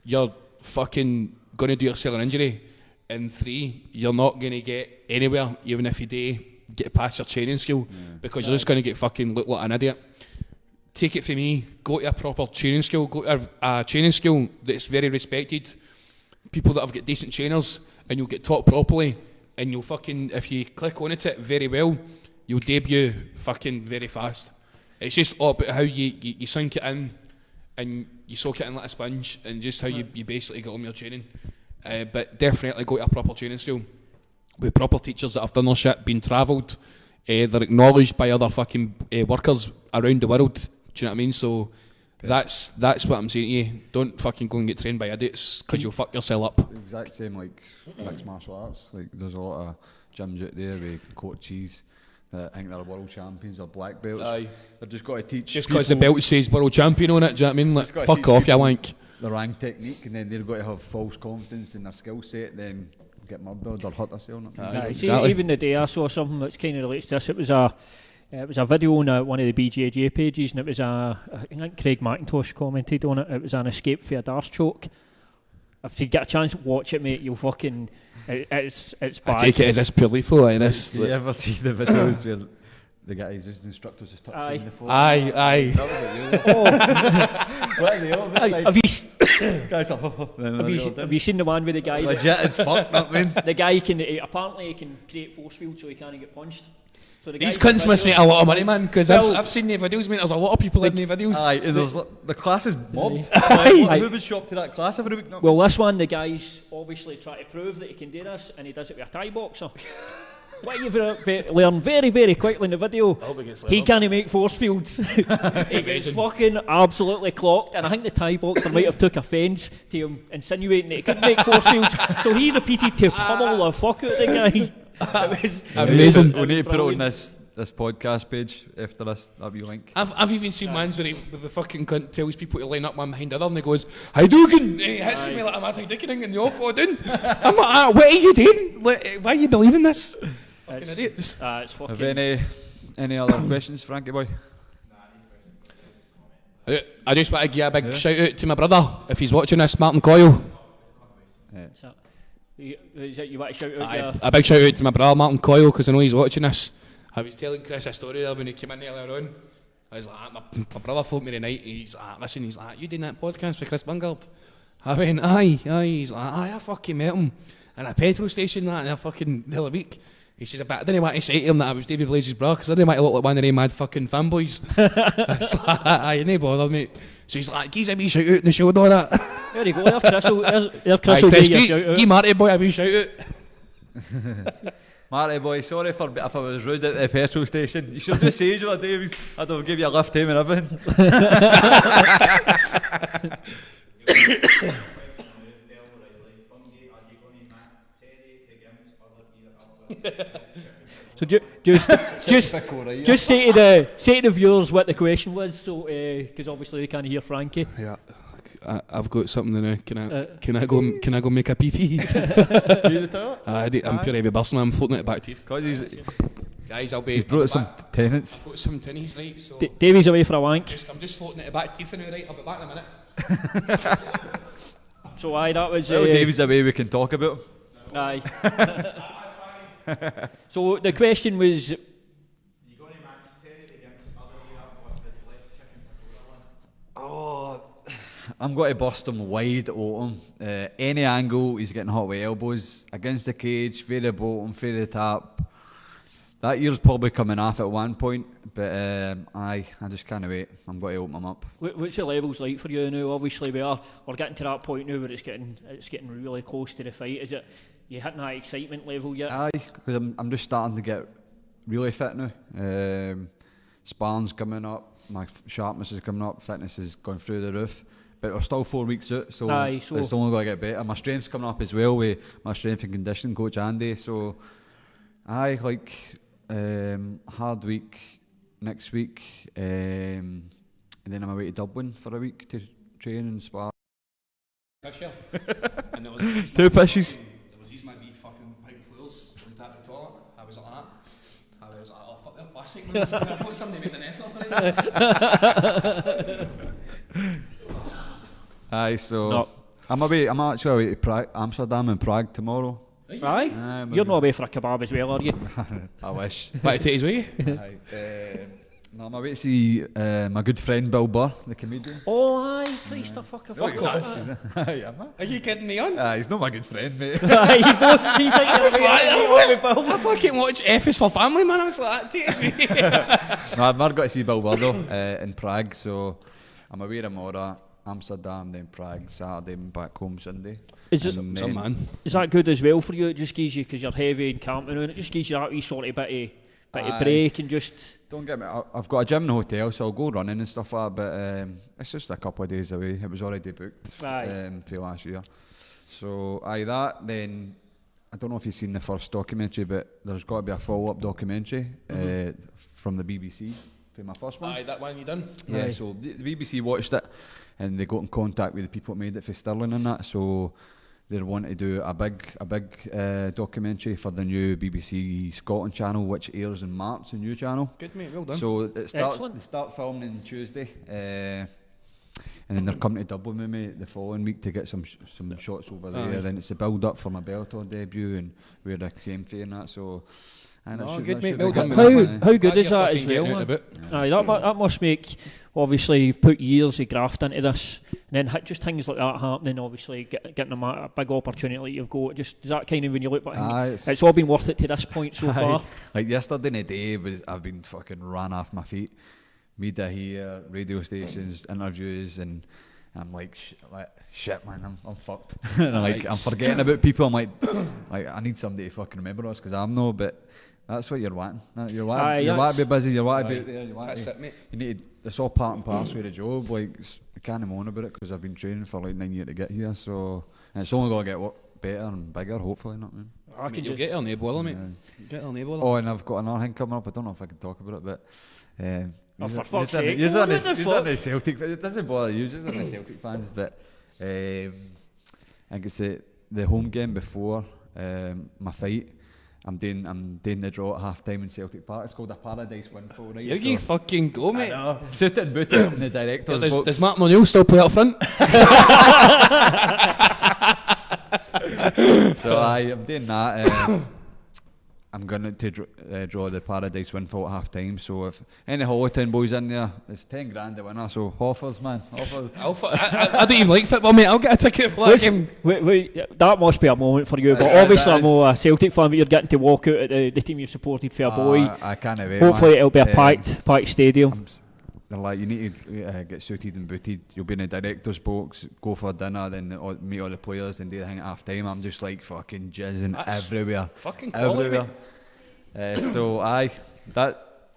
you're fucking going to do yourself an injury. And three, you're not going to get anywhere, even if you do get past your training school, because you're just going to get fucking look like an idiot. Take it from me, go to a proper training school, go to a training school that's very respected, people that have got decent trainers, and you'll get taught properly, and you'll fucking, if you click on it very well, you'll debut fucking very fast. It's just all about how you sink it in, and you soak it in like a sponge, and just how you basically get on your training. But definitely go to a proper training school with proper teachers that have done their shit, been travelled, they're acknowledged by other fucking workers around the world. Do you know what I mean? So that's what I'm saying to you. Don't fucking go and get trained by idiots, because you'll fuck yourself up. Exact same like mixed martial arts. Like there's a lot of gyms out there with coaches that think they're world champions or black belts. Aye. They've just got to teach. Just because the belt says world champion on it, do you know what I mean? Like, fuck off, you wank. The rank technique, and then they've got to have false confidence in their skill set, then get murdered or hurt themselves. See, even the day I saw something that's kind of relates to this, it was a video on one of the BJJ pages, and it was I think Craig McIntosh commented on it. It was an escape for a Darce choke. If you get a chance to watch it, mate, you'll fucking it's bad. I take it as this purely for this. Do you ever see the videos where the guys, the instructors, just touching the phone? Aye. What are they all about? Like, have you seen the one with the guy? Legit as fuck, I mean. The guy can apparently he can create force field so he can't get punched. So the These cunts must make a lot of money, man, because I've seen the videos, mate. There's a lot of people in the videos. Aye, and the class is mobbed. Who would show up to that class every week? Well, this one, the guy's obviously trying to prove that he can do this, and he does it with a Thai boxer. What you've learned very, very quickly in the video, he can't make force fields. He gets fucking absolutely clocked, and I think the Thai boxer might have took offence to him insinuating that he couldn't make force fields, so he repeated to pummel the fuck out of the guy. It was amazing. We need to put it on this podcast page after this, that'll be link. I've even seen mans where the fucking cunt tells people to line up one behind the other, and he goes, Hadouken! And he hits me like a mad Hadoukening, and they all fall down. I'm like, what are you doing? Why are you believing this? Fucking idiots. It's fucking... Have any other questions, Frankie boy? I just want to give a big shout out to my brother, if he's watching this, Martin Coyle. You want to shout out A big shout out to my brother Martin Coyle, because I know he's watching this. I was telling Chris a story there when he came in earlier on. I was like, my brother phoned me tonight, he's like, listen, he's like, you doing that podcast with Chris Bungard? I went, aye, he's like, aye, I fucking met him in a petrol station that in a fucking the other week. He says, but I didn't want to say to him that I was Davey Blaze's brother, because I didn't want to look like one of them mad fucking fanboys. I was like, aye, no bother, mate. So he's like, give a wee shout out in the show and all that. There you go, Chris will give you a shout out. Give Marty boy a wee shout out. Marty boy, sorry if I was rude at the petrol station. You should have just said you were Davies. I'd have give you a lift home and everything. So just say to the viewers what the question was, so because obviously they can't hear Frankie. Yeah, I've got something to know. Can I go make a pee pee? I'm pure heavy busting. I'm floating it back to you. Guys, He's brought some tenants. Brought some tinnies, right? So Davey's away for a wank. I'm just floating it back teeth now, right? I'll be back in a minute. So aye, that was. Well, Davey's away. We can talk about him. Aye. So the question was. You going to match Terry against other Europe with his left chicken? Oh, I'm going to bust him wide open. Any angle, he's getting hot with elbows against the cage, for the bottom, for the top. that year's probably coming off at one point, but I just can't wait. I'm going to open them up. What's the levels like for you now? Obviously, we're getting to that point now where it's getting really close to the fight. Is it you hitting that excitement level yet? Aye, because I'm just starting to get really fit now. Sparring's coming up, my sharpness is coming up, fitness is going through the roof. But we're still 4 weeks out, so it's only going to get better. My strength's coming up as well with my strength and conditioning coach Andy. So hard week next week, and then I'm away to Dublin for a week to train and spar. Pisher. And there was Two pishes. There was these my wee fucking pint floors on the tap of the toilet. I was like that. I was like, oh fuck, they're plastic. Man. I thought somebody made an effort for it. Aye, so I'm actually away to Prague, Amsterdam and Prague tomorrow. Aye? You're not away for a kebab as well, are you? I wish. Back to take his way? Aye. No, I'm away to see my good friend Bill Burr, the comedian. Oh, aye, Christ, fuck off. Aye, am I? Are you kidding me on? He's not my good friend, mate. He's like, I fucking watch F is for Family, man. I was like, take his way. No, I've never got to see Bill Burr though, in Prague, so I'm away tomorrow, Amsterdam, then Prague, Saturday, and back home Sunday. Is that good as well for you? It just gives you, because you're heavy in camping, and it just gives you that wee sort of bit of break and just... Don't get me, I've got a gym in the hotel, so I'll go running and stuff like that, but it's just a couple of days away. It was already booked for last year. So that, then I don't know if you've seen the first documentary, but there's got to be a follow-up documentary from the BBC for my first one. Aye, that one you done? Yeah, so the BBC watched it and they got in contact with the people that made it for Stirling and that, so they want to do a big documentary for the new BBC Scotland channel, which airs in March, the new channel. Good mate, well done. So they start filming on Tuesday, and then they're coming to Dublin with me the following week to get some shots over there. Then it's a build up for my Bellator debut and where I came for and that. So. Good mate, well done. How good is that as well, man? Aye, that must make, obviously you've put years of graft into this, and then just things like that happening, obviously getting a big opportunity like you've got, just is that kind of when you look back, it's all been worth it to this point so far? Like yesterday in the day, I've been fucking ran off my feet, media here, radio stations, interviews, and I'm like shit man, I'm fucked. And I'm forgetting about people. I'm like I need somebody to fucking remember us, because I'm no, but that's what you're wanting. You want to be busy, you want to be there, that's it, mate. You need to, it's all part and parcel of the job. Like, I can't moan about it because I've been training for like 9 years to get here, so, and it's only going to get better and bigger, hopefully, not man. You'll get on the boiler, mate. Get on the boiler. Oh, and I've got another thing coming up. I don't know if I can talk about it, but for fuck's sake, you're on the Celtic. It doesn't bother you, you're on the Celtic fans, but I think it's the home game before my fight. I'm doing the draw at half time in Celtic Park. It's called a Paradise Windfall, right? Here you fucking go, mate. Suit it and boot it in the director's box. Does Mark Monreal still play up front? So I'm doing that. I'm going to draw the Paradise Windfall at half time. So if any Hollytown boys in there, it's 10 grand the winner. So offers, man. Offers. I don't even like football, mate. I'll get a ticket for that game. Wait, that must be a moment for you. But obviously, I'm a Celtic fan, but you're getting to walk out at the team you've supported for a boy. I can't wait. Hopefully, man. It'll be a packed stadium. They're like, you need to get suited and booted. You'll be in the director's box, go for dinner, then meet all the players and do the thing at half time. I'm just like fucking jizzing everywhere. Fucking quality, everywhere. So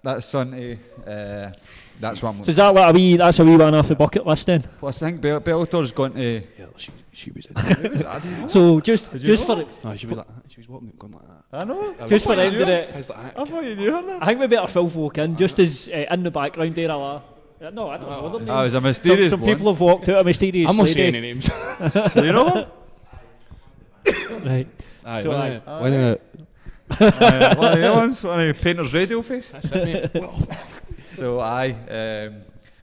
that's Sunday. That's what I'm. So is that that's a wee one off the bucket list then? Plus, I think Bellator's going to. Yeah, she was in. So just for No, she was walking, going like that. I know. Just for the end of it. How's that? I thought you knew her. I think we better fill folk in just as in the background there. No, I don't know their names. I was a mysterious Some people have walked out a mysterious I'm not lady. saying any names. Do you know her? Right. Aye, So one aye. One of the ones, one of Painter's radio face. That's it, mate. So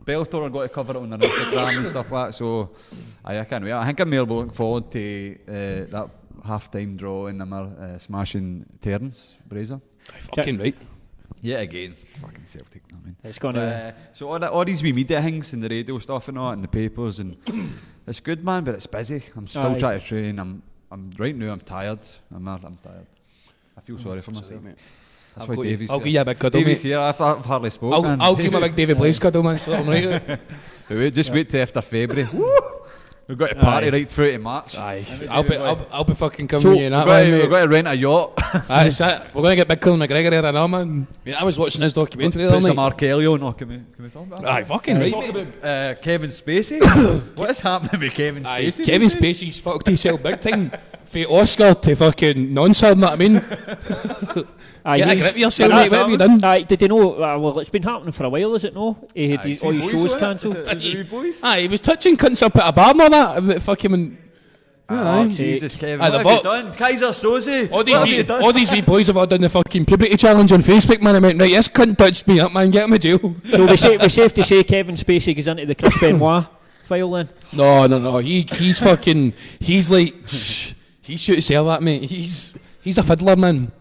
Bellator are going to cover it on their Instagram and stuff like that. So I can't wait. I think I'm really looking forward to that half-time draw in the smashing Terence Brazier. Fucking right. Yeah, again, fucking Celtic. I mean, It's gonna. So all these wee media things and the radio stuff and all that and the papers and it's good, man. But it's busy. I'm still trying to train. I'm right now. I'm tired. I'm tired. I feel sorry for myself. Mate. That's why Davey's I'll here. give you a big cuddle, Davey's mate. here. I've hardly spoken. I'll give him a big Davey Blaze cuddle, man. So I'm right. Wait, just wait till after February. We've got to party right through to March. Aye. I'll be fucking coming So, with you in that We've got, one, to, mate. we've got to rent a yacht. That's it. We're going to get big Colin McGregor here and all, man. I was watching his documentary the Put other some night. R. Kelly on. Or can we talk about that? Aye, fucking right, Talking mate. about Kevin Spacey. What is happening with Kevin Aye, Spacey? Kevin Spacey's fucked himself big time. From Oscar to fucking nonsense, know what I mean? Aye, Get a he's- grip of yourself, but mate. What have you done? Aye, did you know? Well, it's been happening for a while, is it no? He had all his shows cancelled. Aye, he was touching cunts up at a bar and all that. About fucking. Aye. Jesus, Kevin. Aye, What the have you vo- done? Kaiser Soze. All What have you these, done? all these wee boys have all done the fucking puberty challenge on Facebook, man. I went, right, this cunt touched me up, man. Get him in jail. So we safe to say Kevin Spacey goes into the Chris Benoit file then. No. He's fucking. He's like. He should sell that, mate. He's a fiddler, man.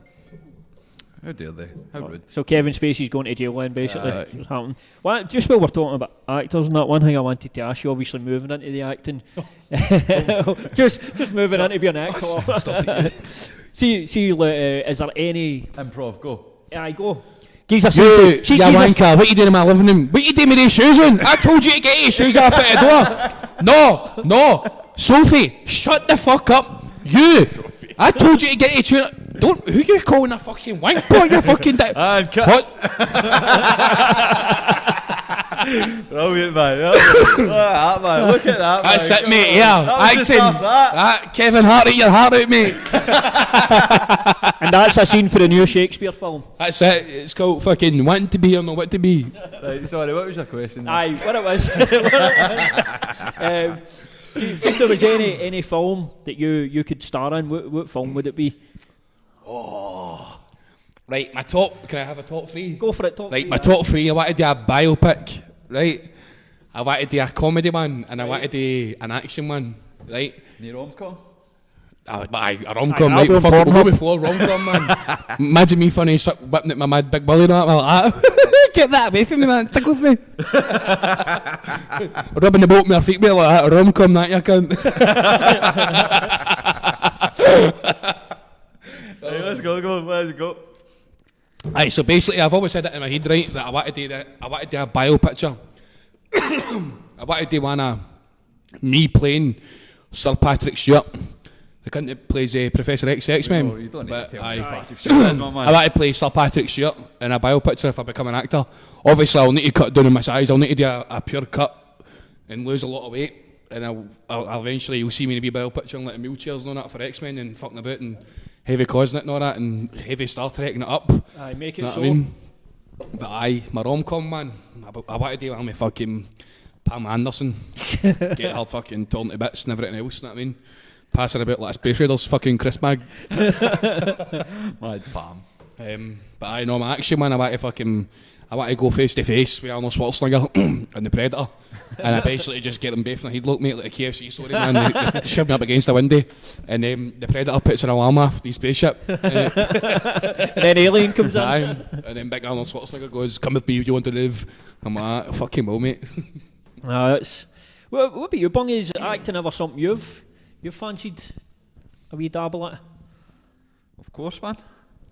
How dare they? How rude. So Kevin Spacey's going to jail then, basically. That's what's happening. Well, just while we're talking about actors and that, one thing I wanted to ask you, obviously moving into the acting, just moving into being an actor. Stop it. see, is there any? Improv, go. I go. Geezer, You wanker, what you doing in my living room? What you doing with these shoes on? I told you to get your shoes off at the door. No. Sophie, shut the fuck up. You. I told you to get your shoes. Don't. Who you calling a fucking wank boy? You fucking dick. And cut. What? Brilliant, man. Look at that, man. Look at that, man. That's it, mate. Yeah. That was just Acting. off that. Kevin Hart, eat your heart out, mate. And that's a scene for the new Shakespeare film. That's it. It's called fucking wanting to be or not what to be. Right, sorry, what was your question? Aye, what it was. If there was any film that you could star in, what film would it be? Right, my top. Can I have a top three? Go for it, top Right, three. my top three. I want to do a biopic. Right. I want to do a comedy one, and I want to do an action one. Right. Your rom-com? A rom-com, Aye, right? I'll be on Fuck, we'll go Pornhub. before rom-com, man. Imagine me funny, whipping at my mad big bully and all that. Like, get that away from me, man. It tickles me. Rubbing the boat with my feet, like that. A rom-com, that you cunt. Right, let's go. Aye, so basically, I've always had it in my head, right, that I want to do a bio picture. I want to do one of me playing Sir Patrick Stewart, the cunt that plays Professor X X-Men. Oh, you don't need But to tell aye. me Patrick Stewart is my man. I want to play Sir Patrick Stewart in a bio picture if I become an actor. Obviously, I'll need to cut down on my size. I'll need to do a pure cut and lose a lot of weight. And I'll eventually, you'll see me in a wee bio picture and like wheelchairs and all that for X-Men and fucking about and heavy causing it and all that and heavy Star Trekking it up. Aye, make it Know what so. I mean? But aye, my rom-com, man. I want to do one with fucking Pam Anderson. Get her fucking torn to bits and everything else, know what I mean? Passing about like a Space Raiders fucking Chris bag. Mad Pam. But I know my action, man. I want to go face to face with Arnold Schwarzenegger and the Predator, and I basically just get them both in the headlock, mate, like a KFC story, man. They shove me up against a window, and the Predator puts an alarm off the spaceship. And then Alien comes in. Aye, and then big Arnold Schwarzenegger goes, "Come with me if you want to live." I'm like, "Fucking well, mate." That's. What about you, Bung? Is acting ever something you've fancied a wee dabble at? Of course, man.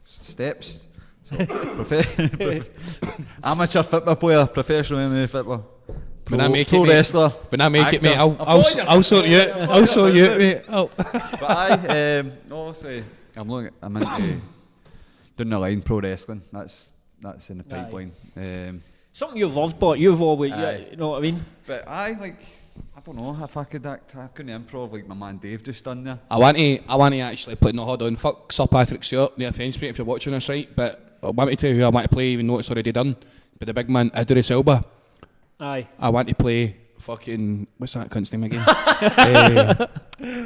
Steps. Amateur football player, professional MMA footballer. When I make pro it, mate. wrestler. When I make it, mate, actor. I'll sort you out. I'll sort you out, mate. But I, obviously, I'm into doing the line pro wrestling. That's in the pipeline. Something you've loved, but you've always, Aye. you know what I mean? But I don't know if I could act. I couldn't improv like my man Dave just done there. I want to actually play. No, hold on. Fuck Sir Patrick Stewart. No offence, mate, if you're watching this, right? But I want to tell you who I want to play, even though it's already done. But the big man, Idris Elba. Aye. I want to play fucking, what's that cunt's name again?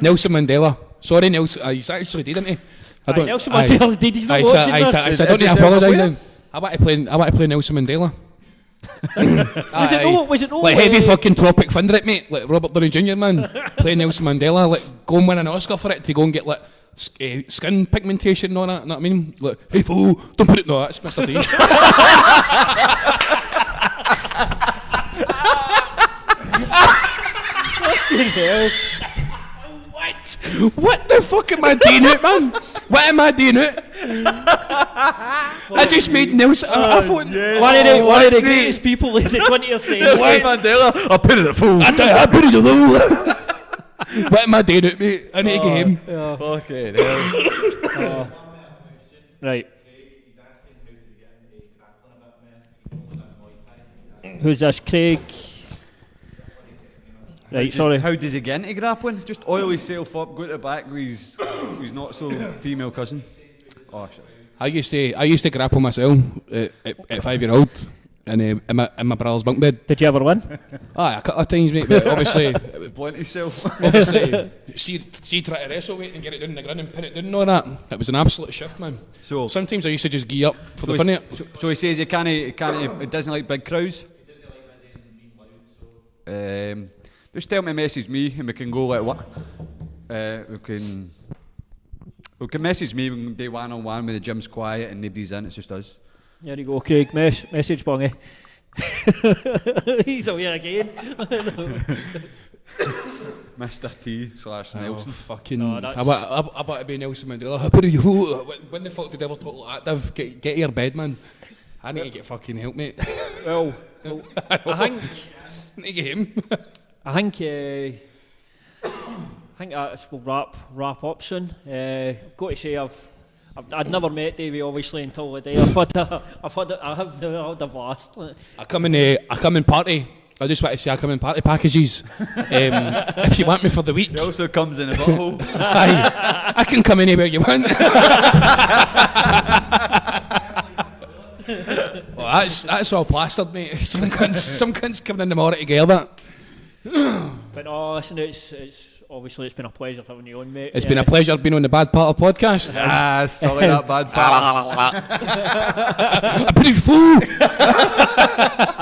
Nelson Mandela. Sorry, Nelson. He's actually dead, isn't he? Aye, Nelson Mandela's dead, he's not Aye, watching this. I don't need to apologise then. I want to play Nelson Mandela. Was it no? Like heavy fucking Tropic Thunder it, mate. Like Robert Downey Jr. man playing Nelson Mandela. Like go and win an Oscar for it to go and get like skin pigmentation and all that. Know what I mean? Like, hey fool, don't put it. No, that's Mr. T. Fucking hell. What? What the fuck am I doing it, man? What am I doing it? I just made Nelson. I thought One of the greatest people in the 20th century. Mandela, I put it at full. I put it alone. What am I doing it, mate? I need to get him. Okay, there. Right. He's asking how did he get into grappling a bit, man. He's only done Muay Thai. Who's this, Craig? Right, sorry. How does he get into grappling? Just oil himself up, go to the back with his not so female cousin. Oh shit. I used to grapple myself at 5-year-old in my brother's bunk bed. Did you ever win? Aye, a couple of times, mate. But obviously, Blunt himself. see, try to wrestle, mate, and get it down the ground and pin it down and all that. It was an absolute shift, man. So Sometimes I used to just gee up for the fun of it. So he says he doesn't like big crowds. Just tell me, message me, and we can go like what? We can message me. We can do one-on-one when the gym's quiet and nobody's in. It's just us. There you go, Craig. Message Bungy. He's away again. Mr. T / Nelson. Fucking. No, I want to be Nelson Mandela. When the fuck did I ever talk like that? Get to your bed, man. I need to get fucking help, mate. Well, I think I need to get him. I think we'll wrap up soon. I've got to say I'd never met Davey obviously until the day. I have had a blast. I come in party. I just want to say I come in party packages. If you want me for the week. He also comes in a bottle. Aye, I can come anywhere you want. Well, that's all plastered, mate. Some cunts coming in the morning to get that. But no, listen, it's obviously it's been a pleasure having you on, mate. It's been a pleasure being on the Bad Part of podcast. Sorry that bad part. I'm pretty full.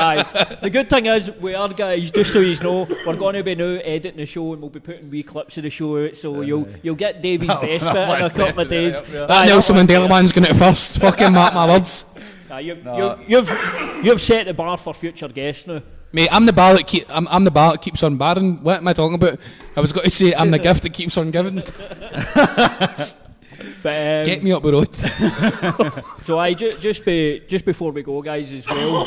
Aye. The good thing is, we are guys, just so you know, we're going to be now editing the show and we'll be putting wee clips of the show out, so you'll get Davey's best bit in a couple of days. That Nelson Mandela man's going to first. Fucking mark my words. You've set the bar for future guests now. Mate, I'm the bar that keeps on barring. What am I talking about? I was going to say I'm the gift that keeps on giving. But, get me up the road. So just before we go, guys, as well,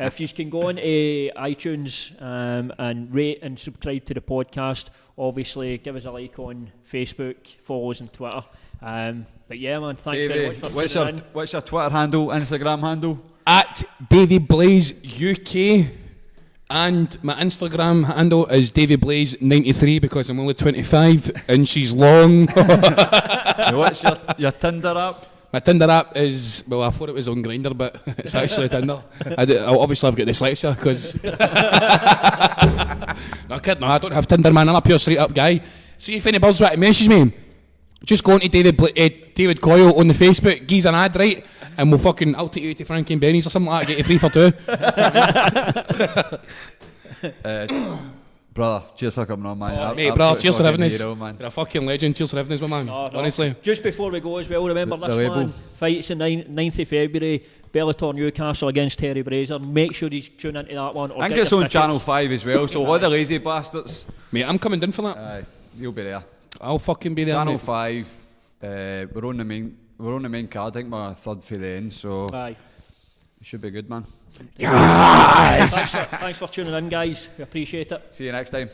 if you can go on to iTunes and rate and subscribe to the podcast, obviously give us a like on Facebook, follow us on Twitter. But yeah, man, thanks very much for tuning in. What's your Twitter handle, Instagram handle? At Davey Blaze UK, and my Instagram handle is Davey Blaze 93 because I'm only 25 and she's long. What's your Tinder app? My Tinder app is, well, I thought it was on Grindr, but it's actually Tinder. Obviously I've got dyslexia because no kid, no, I don't have Tinder, man. I'm a pure straight up guy. See if any birds want to message me, just go on to David Coyle on the Facebook, give an ad, right, and I'll take you to Frankie and Benny's or something like that, get you 3 for 2. Brother, cheers for coming on, man. Mate, brother, cheers for having us. Hero, You're a fucking legend, cheers for having us, my man. No. Honestly. Just before we go as well, remember The this label. man fights on 9th of February, Bellator Newcastle against Terry Brazier. Make sure you tune into that one. I think it's on Channel 5 as well, so all the lazy bastards. Mate, I'm coming down for that. Aye, you'll be there. I'll fucking be there, Channel mate. 5. We're on the main card. I think we're third for the end, so Aye. it should be good, man. Yes! Thanks for tuning in, guys. We appreciate it. See you next time.